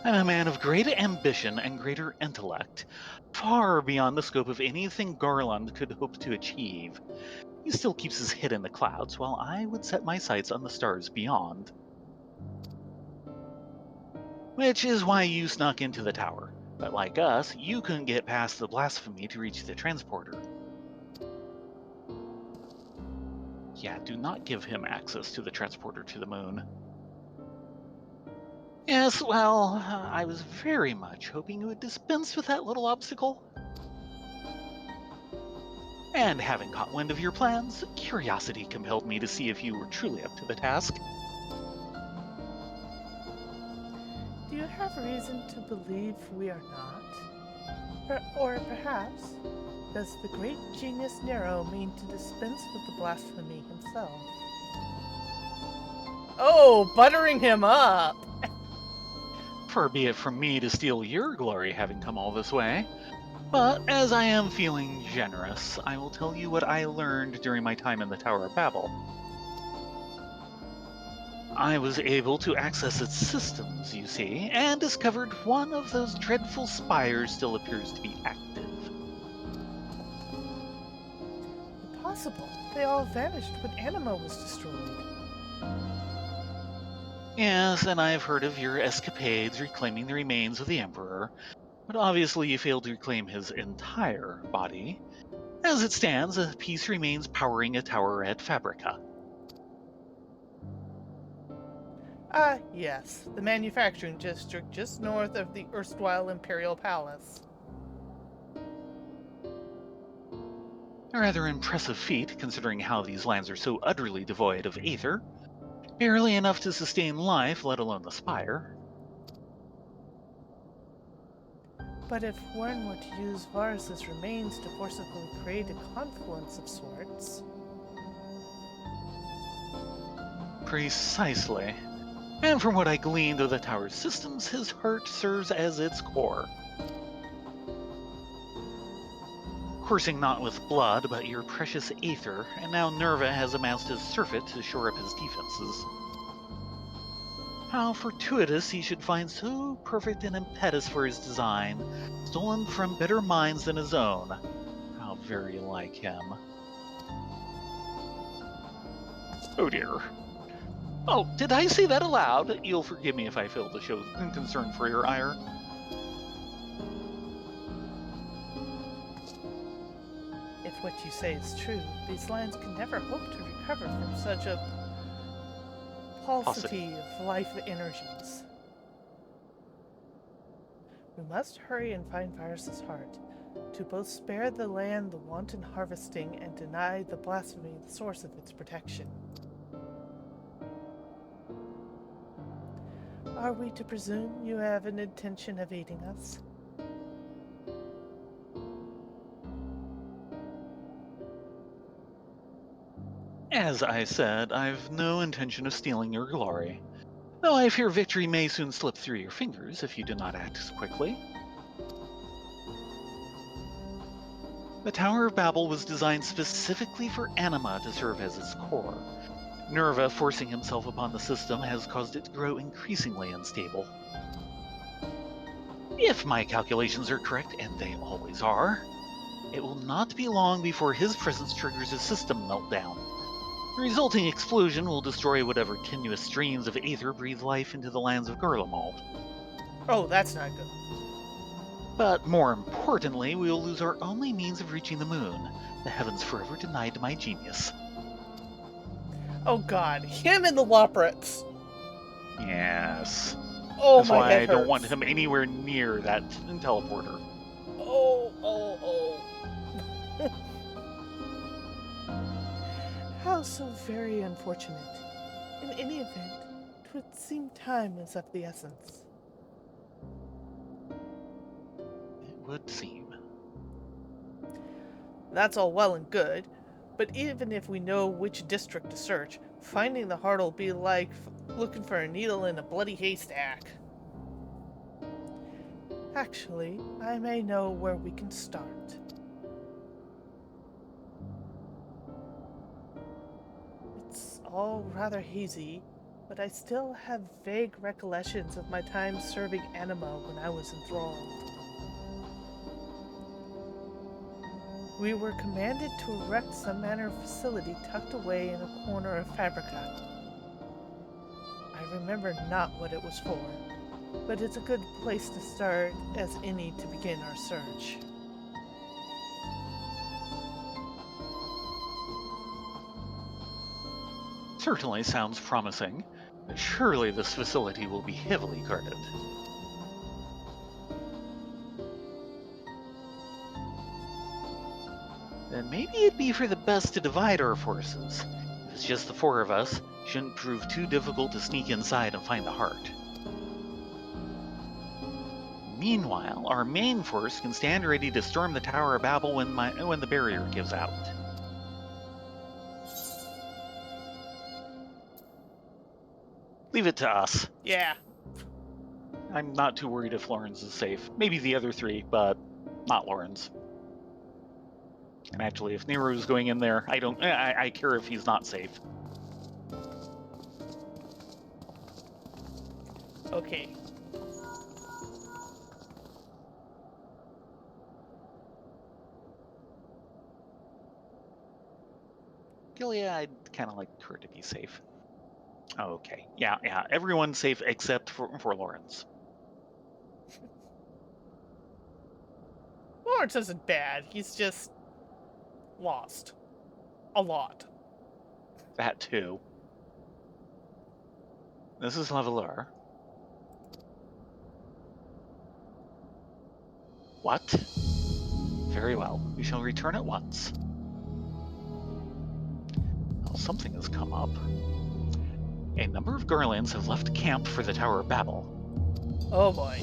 I'm a man of great ambition and greater intellect, far beyond the scope of anything Garland could hope to achieve. He still keeps his head in the clouds, while I would set my sights on the stars beyond. Which is why you snuck into the tower. But like us, you couldn't get past the blasphemy to reach the transporter. Yeah, do not give him access to the transporter to the moon. Yes, well, I was very much hoping you would dispense with that little obstacle. And having caught wind of your plans, curiosity compelled me to see if you were truly up to the task. Do you have reason to believe we are not? Or perhaps, does the great genius Nero mean to dispense with the blasphemy himself? Oh, buttering him up! Far be it from me to steal your glory having come all this way. But as I am feeling generous, I will tell you what I learned during my time in the Tower of Babel. I was able to access its systems, you see, and discovered one of those dreadful spires still appears to be active. Impossible. They all vanished when Anima was destroyed. Yes, and I've heard of your escapades reclaiming the remains of the Emperor, but obviously you failed to reclaim his entire body. As it stands, a piece remains powering a tower at Fabrica. Ah, yes, the manufacturing district just north of the erstwhile Imperial Palace. A rather impressive feat, considering how these lands are so utterly devoid of aether. Barely enough to sustain life, let alone the spire. But if Warren were to use Varus's remains to forcibly create a confluence of sorts... Precisely. And from what I gleaned of the tower's systems, his heart serves as its core. Coursing not with blood, but your precious aether, and now Nerva has amassed his surfeit to shore up his defenses. How fortuitous he should find so perfect an impetus for his design, stolen from better minds than his own. How very like him. Oh dear. Oh, did I say that aloud? You'll forgive me if I fail to show concern for your ire. If what you say is true, these lands can never hope to recover from such a paucity of life energies. We must hurry and find Varus's heart, to both spare the land the wanton harvesting and deny the blasphemy the source of its protection. Are we to presume you have an intention of aiding us? As I said, I've no intention of stealing your glory, though I fear victory may soon slip through your fingers if you do not act quickly. The Tower of Babel was designed specifically for Anima to serve as its core. Nerva forcing himself upon the system has caused it to grow increasingly unstable. If my calculations are correct, and they always are, it will not be long before his presence triggers a system meltdown. The resulting explosion will destroy whatever tenuous streams of aether breathe life into the lands of Garlemald. Oh, that's not good. But more importantly, we will lose our only means of reaching the moon. The heavens forever denied my genius. Oh god, him and the Loprets! Yes. Oh, That's my why head I don't hurts. want him anywhere near that teleporter. Oh. How so very unfortunate. In any event, it would seem time is of the essence. It would seem. That's all well and good, but even if we know which district to search, finding the heart will be like looking for a needle in a bloody haystack. Actually, I may know where we can start. It's all rather hazy, but I still have vague recollections of my time serving Anima when I was enthralled. We were commanded to erect some manner of facility tucked away in a corner of Fabrica. I remember not what it was for, but it's a good place to start as any to begin our search. Certainly sounds promising, but surely this facility will be heavily guarded. then maybe it'd be for the best to divide our forces. If it's just the 4 of us, it shouldn't prove too difficult to sneak inside and find the heart. Meanwhile, our main force can stand ready to storm the Tower of Babel when the barrier gives out. Leave it to us. Yeah. I'm not too worried if Lawrence is safe. Maybe the other 3, but not Lawrence. And actually, if Nero's going in there, I care if he's not safe. Okay. Gilead, I'd kind of like her to be safe. Okay, yeah, everyone's safe except for Lawrence. Lawrence isn't bad. He's just lost. A lot. That too. This is Leveler. What? Very well. We shall return at once. Well, something has come up. A number of Garlands have left camp for the Tower of Babel. Oh boy.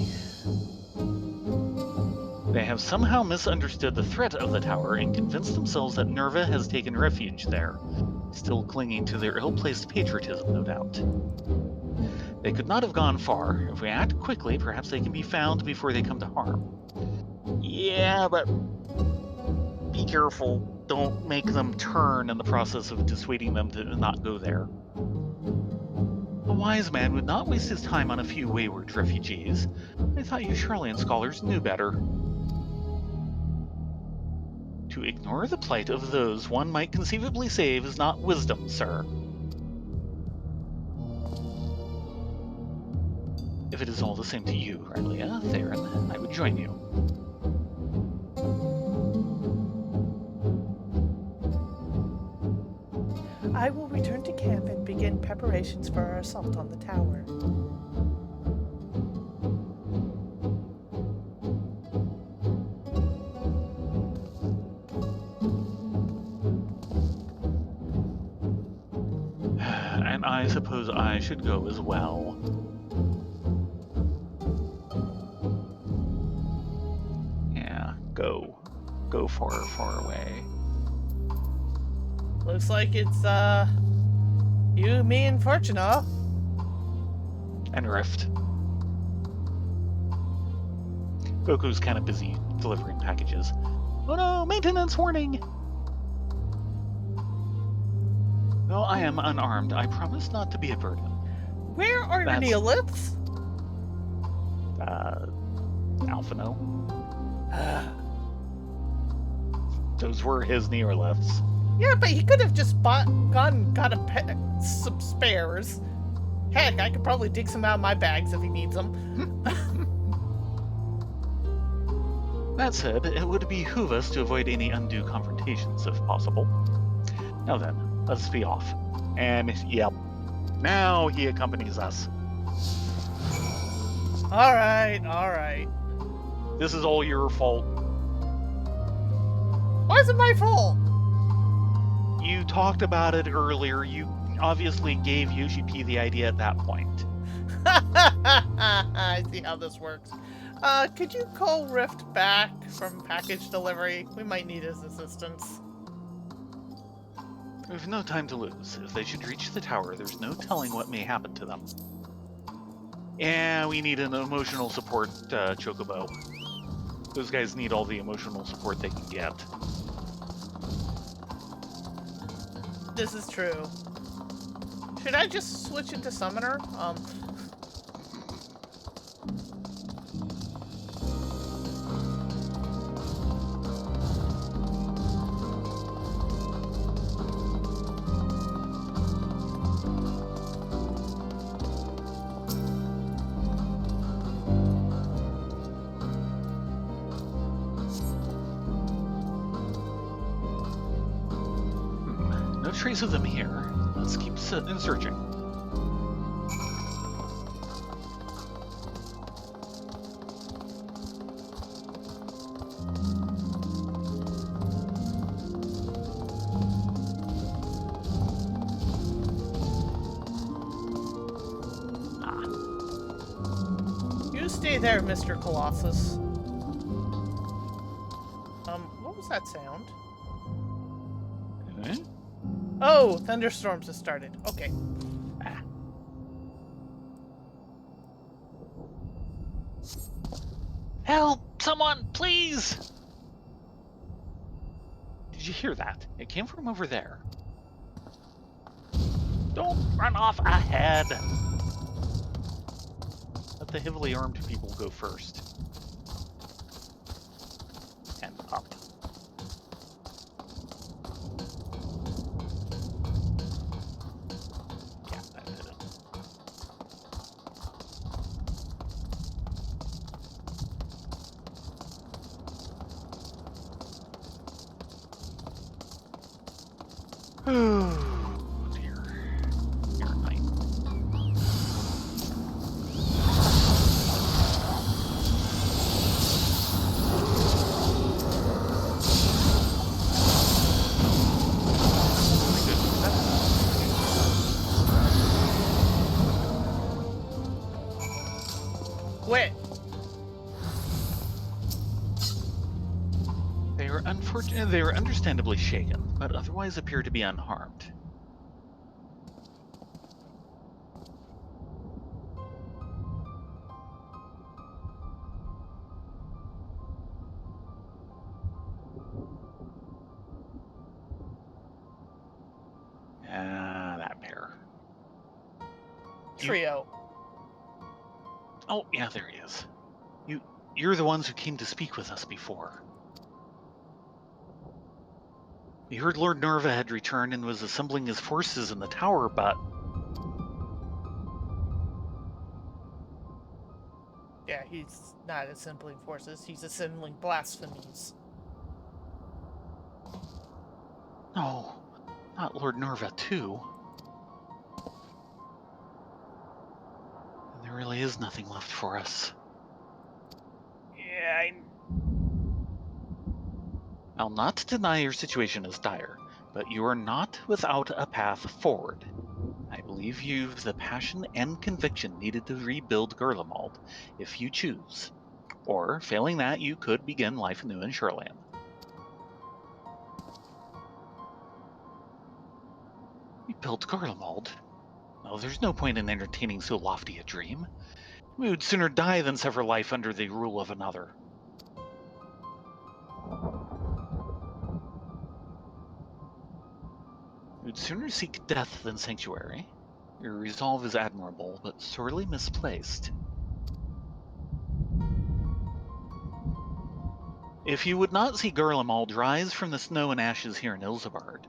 They have somehow misunderstood the threat of the tower and convinced themselves that Nerva has taken refuge there, still clinging to their ill-placed patriotism, no doubt. They could not have gone far. If we act quickly, perhaps they can be found before they come to harm. Yeah, but be careful. Don't make them turn in the process of dissuading them to not go there. A wise man would not waste his time on a few wayward refugees. I thought you Charlian scholars knew better. To ignore the plight of those one might conceivably save is not wisdom, sir. If it is all the same to you, Rylea, Thayrin, I would join you. I will return to camp and begin preparations for our assault on the tower. And I suppose I should go as well. Yeah, go. Go far, far away. Looks like it's, you, me, and Fortuna. And Rift. Goku's kind of busy delivering packages. Oh no, maintenance warning! Though I am unarmed, I promise not to be a burden. Where are your Neoliths? Alphino. Those were his Neoliths. Yeah, but he could have just gone and got some spares. Heck, I could probably dig some out of my bags if he needs them. That said, it would behoove us to avoid any undue confrontations if possible. Now then, let's be off. And, yep, now he accompanies us. Alright. This is all your fault. Why is it my fault? You talked about it earlier. You obviously gave Yoshi P the idea at that point. I see how this works. Could you call Rift back from package delivery? We might need his assistance. We've no time to lose. If they should reach the tower, there's no telling what may happen to them. Yeah, we need an emotional support Chocobo. Those guys need all the emotional support they can get. This is true. Should I just switch into Summoner? No trace of them here. Let's keep searching. You stay there, Mr. Colossus. What was that sound? Okay. Oh, thunderstorms have started. Okay. Help! Someone, please! Did you hear that? It came from over there. Don't run off ahead! Let the heavily armed people go first. And up. Yeah, that did it. Oh dear. Your night. Quit. They were understandably shaken, but otherwise appear to be unharmed. That pair. Trio. Oh, yeah, there he is. You're the ones who came to speak with us before. We heard Lord Nerva had returned and was assembling his forces in the tower, but... Yeah, he's not assembling forces. He's assembling blasphemies. No, not Lord Nerva, too. And there really is nothing left for us. Yeah, I'll not deny your situation is dire, but you are not without a path forward. I believe you've the passion and conviction needed to rebuild Gurlemald, if you choose. Or, failing that, you could begin life anew in Shoreland. We built Gurlemald? Oh, there's no point in entertaining so lofty a dream. We would sooner die than suffer life under the rule of another. We would sooner seek death than sanctuary. Your resolve is admirable, but sorely misplaced. If you would not see Gurlemald rise from the snow and ashes here in Ilsabard,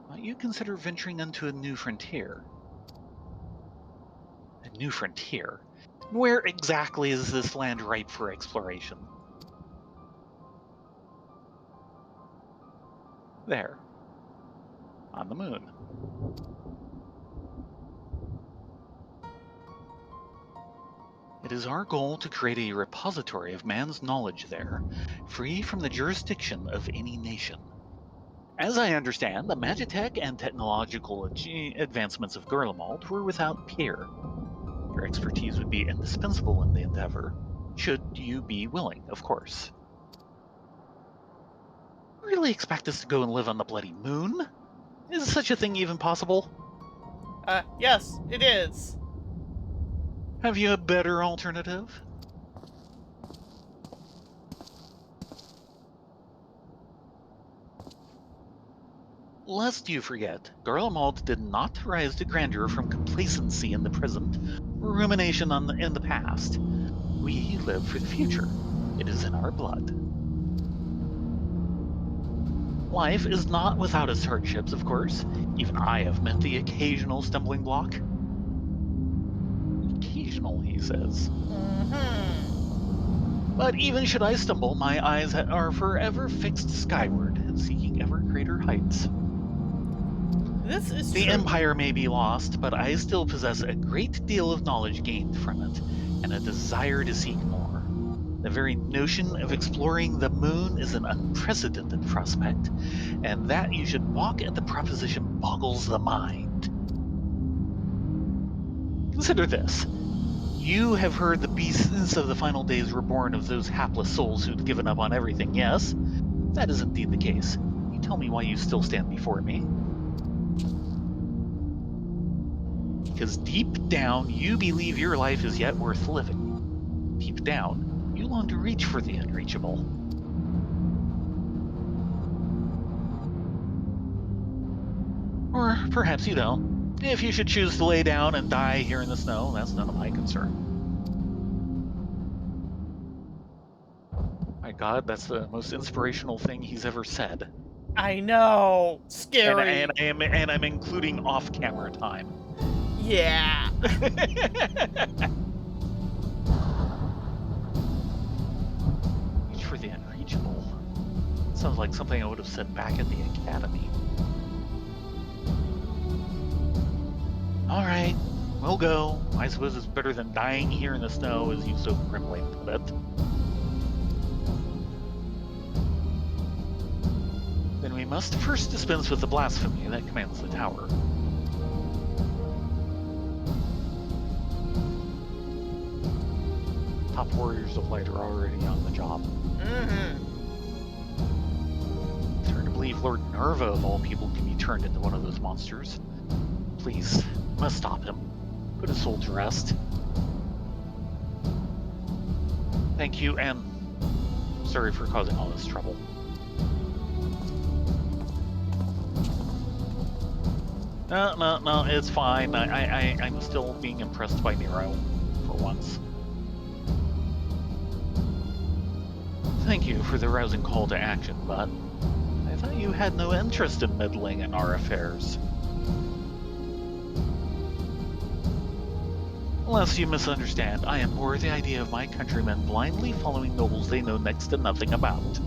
might you consider venturing into a new frontier? A new frontier? Where exactly is this land ripe for exploration? There. On the moon. It is our goal to create a repository of man's knowledge there, free from the jurisdiction of any nation. As I understand, the magitech and technological advancements of Gurlemald were without peer. Your expertise would be indispensable in the endeavor, should you be willing, of course. Really expect us to go and live on the bloody moon? Is such a thing even possible? Yes, it is. Have you a better alternative? Lest you forget, Gurlemald did not rise to grandeur from complacency in the present or rumination in the past. We live for the future. It is in our blood. Life is not without its hardships, of course. Even I have met the occasional stumbling block. Occasional, he says. But even should I stumble, my eyes are forever fixed skyward, seeking ever greater heights. This is The true. Empire may be lost, but I still possess a great deal of knowledge gained from it, and a desire to seek more. The very notion of exploring the moon is an unprecedented prospect, and that you should balk at the proposition boggles the mind. Consider this. You have heard the beasts of the final days were born of those hapless souls who'd given up on everything, yes? That is indeed the case. You tell me why you still stand before me. Because deep down, you believe your life is yet worth living. Deep down, you long to reach for the unreachable. Or perhaps you don't. If you should choose to lay down and die here in the snow, that's none of my concern. My God, that's the most inspirational thing he's ever said. I know. Scary. And I'm including off-camera time. Yeah. Reach for the unreachable. Sounds like something I would have said back at the academy. Alright, we'll go. I suppose it's better than dying here in the snow, as you so grimly put it. Then we must first dispense with the blasphemy that commands the tower. Top warriors of light are already on the job. It's hard to believe Lord Nerva, of all people, can be turned into one of those monsters. Please, you must stop him. Put his soul to rest. Thank you, and sorry for causing all this trouble. No, it's fine. I'm still being impressed by Nero, for once. Thank you for the rousing call to action, but I thought you had no interest in meddling in our affairs. Unless you misunderstand, I abhor the idea of my countrymen blindly following nobles they know next to nothing about.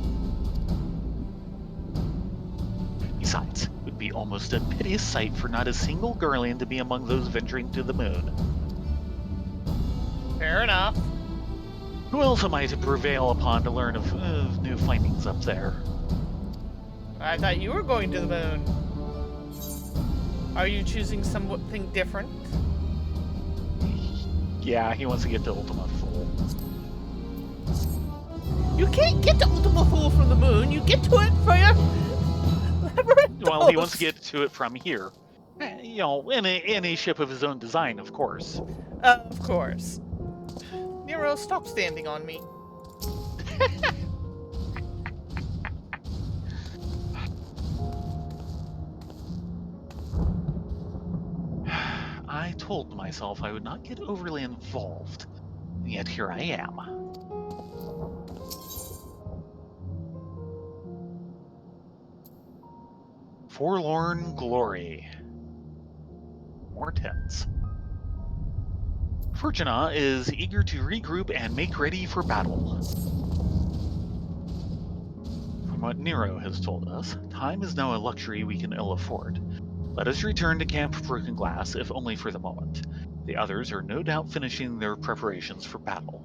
Besides, it would be almost a piteous sight for not a single Garlean to be among those venturing to the moon. Fair enough. Who else am I to prevail upon to learn of new findings up there? I thought you were going to the moon. Are you choosing something different? Yeah, he wants to get to Ultima Thule. You can't get to Ultima Thule from the moon. You get to it from Well, he wants to get to it from here. You know, in a ship of his own design, of course. Of course. Nero, stop standing on me. I told myself I would not get overly involved, and yet here I am. Forlorn glory. More tents. Fortuna is eager to regroup and make ready for battle. From what Nero has told us, time is now a luxury we can ill afford. Let us return to Camp Broken Glass, if only for the moment. The others are no doubt finishing their preparations for battle.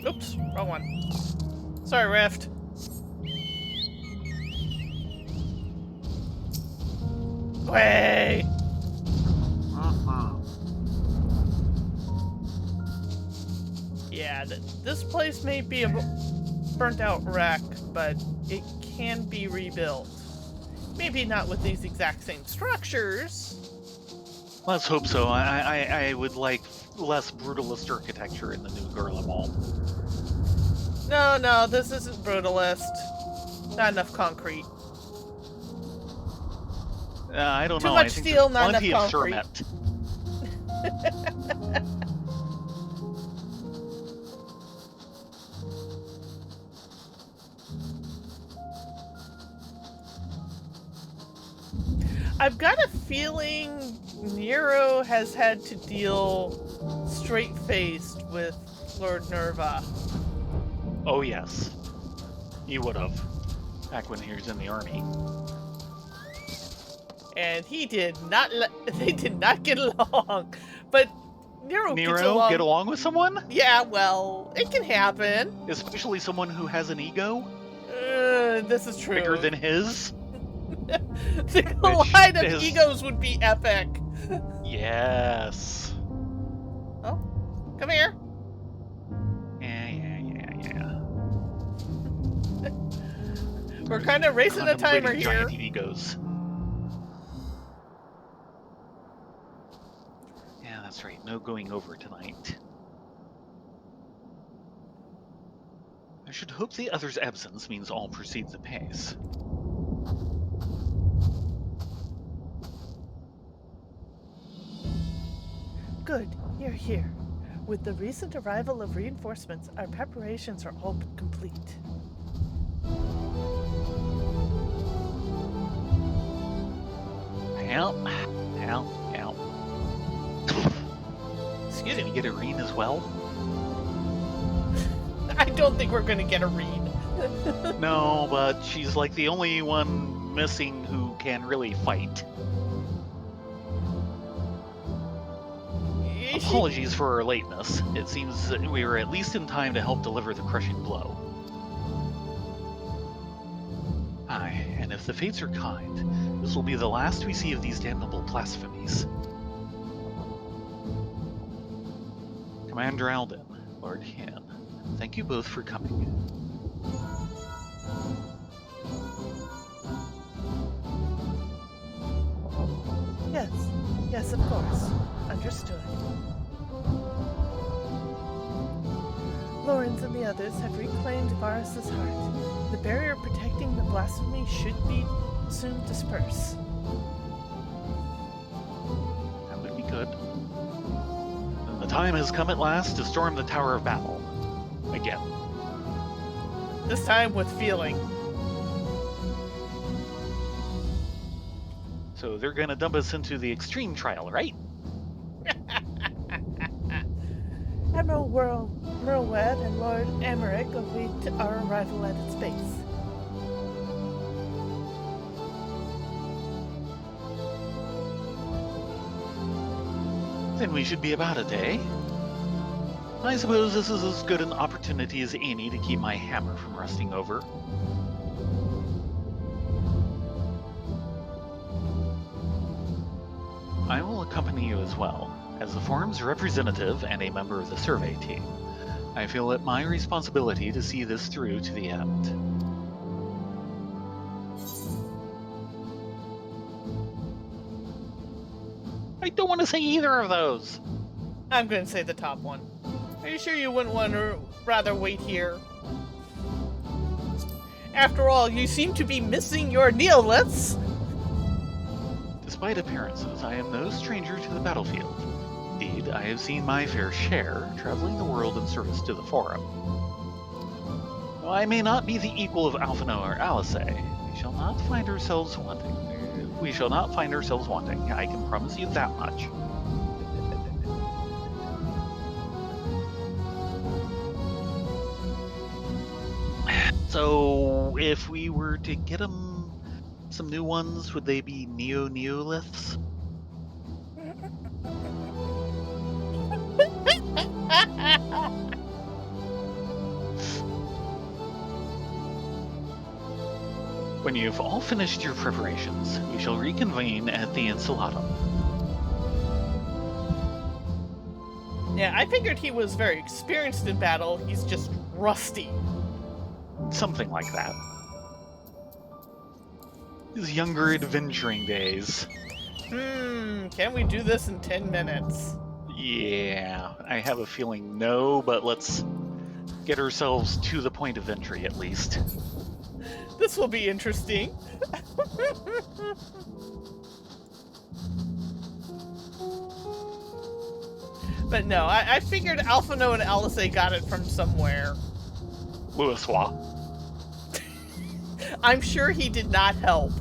Oops, wrong one. Sorry, Rift. Way. Yeah, this place may be a burnt-out wreck, but it can be rebuilt. Maybe not with these exact same structures. Let's hope so. I would like less brutalist architecture in the new Garlemald. No, this isn't brutalist. Not enough concrete. I don't know. Too much steel, not enough concrete. I've got a feeling Nero has had to deal straight-faced with Lord Nerva. Oh yes, he would have, back when he was in the army. And he did not. They did not get along. But Nero gets along. Get along with someone? Yeah, well, it can happen. Especially someone who has an ego. This is true. Bigger than his. The collide of egos would be epic. Yes. Oh, come here. Yeah. We're kind of racing a timer here. Giant egos. Yeah, that's right. No going over tonight. I should hope the other's absence means all proceeds apace. Good, you're here. With the recent arrival of reinforcements, our preparations are all but complete. Ow. Excuse me. Can you get a read as well? I don't think we're going to get a read. No, but she's like the only one missing who can really fight. Apologies for our lateness. It seems that we were at least in time to help deliver the crushing blow. Aye, and if the fates are kind, this will be the last we see of these damnable blasphemies. Commander Alden, Lord Han, thank you both for coming. Yes, of course. Understood. Lawrence and the others have reclaimed Varus's heart. The barrier protecting the blasphemy should be soon dispersed. That would be good. And the time has come at last to storm the Tower of Battle. Again. This time with feeling. So they're gonna dump us into the extreme trial, right? Admiral Merlwed and Lord Emmerich await our arrival at its base. Then we should be about it, eh? I suppose this is as good an opportunity as any to keep my hammer from rusting over. I will accompany you as well, as the forum's representative and a member of the survey team. I feel it my responsibility to see this through to the end. I don't want to say either of those. I'm going to say the top one. Are you sure you wouldn't want to rather wait here? After all, you seem to be missing your neoliths. Despite appearances, I am no stranger to the battlefield. Indeed, I have seen my fair share, traveling the world in service to the Forum. Though I may not be the equal of Alphino or Alice, we shall not find ourselves wanting. I can promise you that much. So, if we were to get them some new ones, would they be neoliths? When you've all finished your preparations, we shall reconvene at the Insulatum. Yeah, I figured he was very experienced in battle. He's just rusty. Something like that. His younger adventuring days. Can we do this in 10 minutes? Yeah, I have a feeling no, but let's get ourselves to the point of entry at least. This will be interesting. But no, I figured Alphino and Alice got it from somewhere. Louisois. I'm sure he did not help.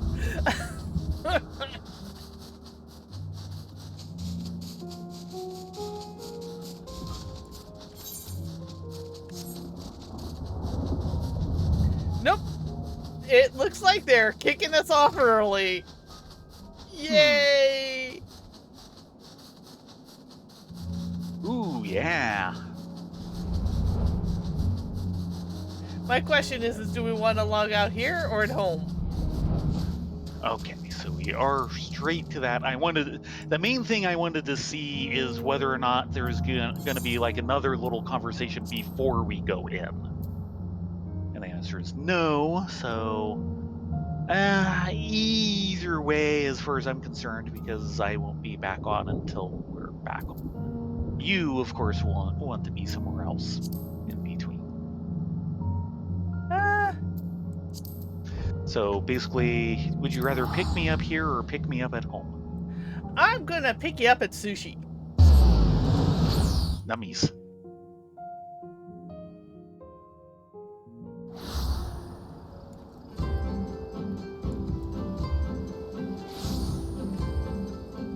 Nope. It looks like they're kicking us off early. Yay! Ooh, yeah. My question is do we want to log out here or at home? Okay, so we are straight to that. The main thing I wanted to see is whether or not there's going to be like another little conversation before we go in. And the answer is no, so either way, as far as I'm concerned, because I won't be back on until we're back on. You, of course, want to be somewhere else in between. So basically, would you rather pick me up here or pick me up at home? I'm gonna pick you up at sushi. Nummies.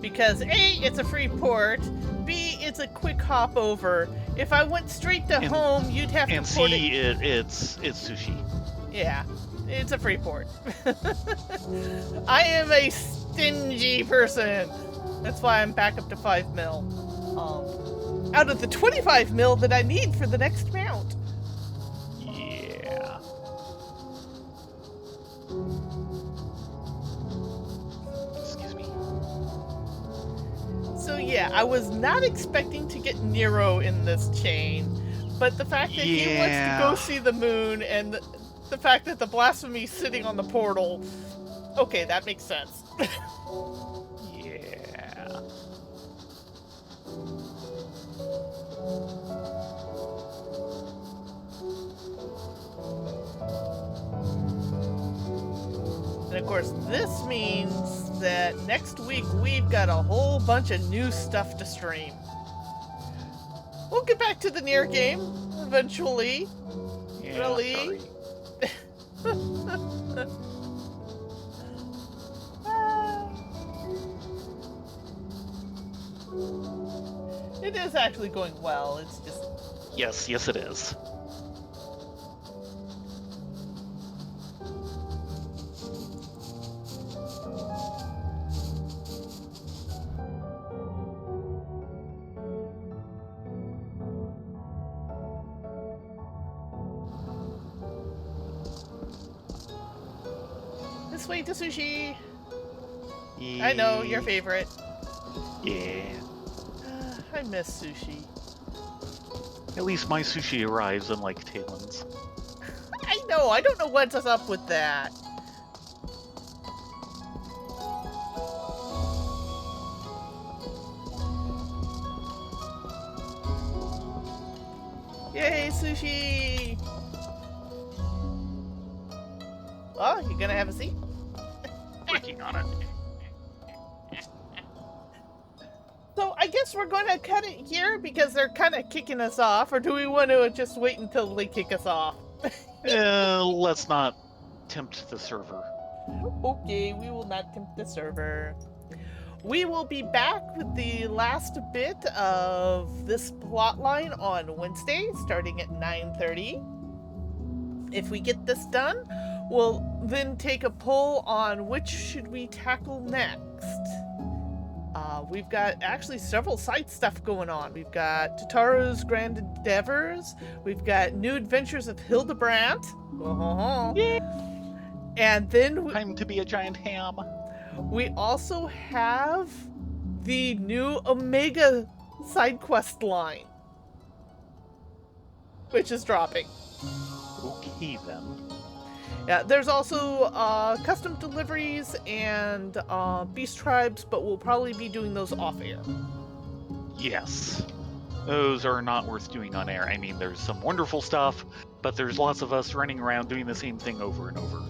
Because A, it's a free port. B, it's a quick hop over. If I went straight to home, you'd have to port it. And C, it's sushi. Yeah, it's a free port. I am a stingy person. That's why I'm back up to 5 mil. Out of the 25 mil that I need for the next mount. Yeah. Excuse me. So yeah, I was not expecting to get Nero in this chain, but the fact that he wants to go see the moon and the fact that the blasphemy's sitting on the portal, okay, that makes sense. Yeah. And of course, this means that next week we've got a whole bunch of new stuff to stream. We'll get back to the Nier game eventually. Yeah, really? It is actually going well. It's just... Yes, it is. This way to sushi. Yeah. I know, your favorite. Yeah. I miss sushi. At least my sushi arrives, unlike Thayrin's. I know, I don't know what's up with that. Yay, sushi! Oh, you gonna have a seat? Working on it. So I guess we're going to cut it here because they're kind of kicking us off, or do we want to just wait until they kick us off? Let's not tempt the server. Okay, we will not tempt the server. We will be back with the last bit of this plotline on Wednesday, starting at 9:30. If we get this done, we'll then take a poll on which should we tackle next. We've got actually several side stuff going on. We've got Tataru's Grand Endeavors. We've got New Adventures of Hildebrandt. Yeah. And then... Time to be a giant ham. We also have the new Omega side quest line, which is dropping. Okay, then. Yeah, there's also custom deliveries and beast tribes, but we'll probably be doing those off air. Yes. Those are not worth doing on air. I mean, there's some wonderful stuff, but there's lots of us running around doing the same thing over and over.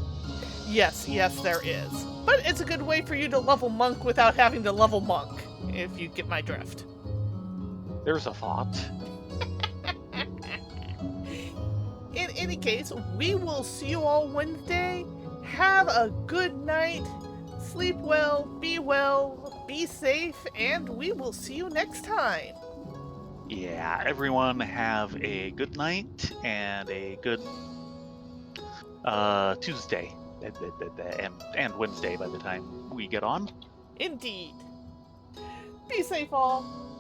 Yes, there is. But it's a good way for you to level monk without having to level monk, if you get my drift. There's a thought. In any case, we will see you all Wednesday. Have a good night. Sleep well, be safe, and we will see you next time. Yeah, everyone have a good night and a good Tuesday and Wednesday by the time we get on. Indeed. Be safe all.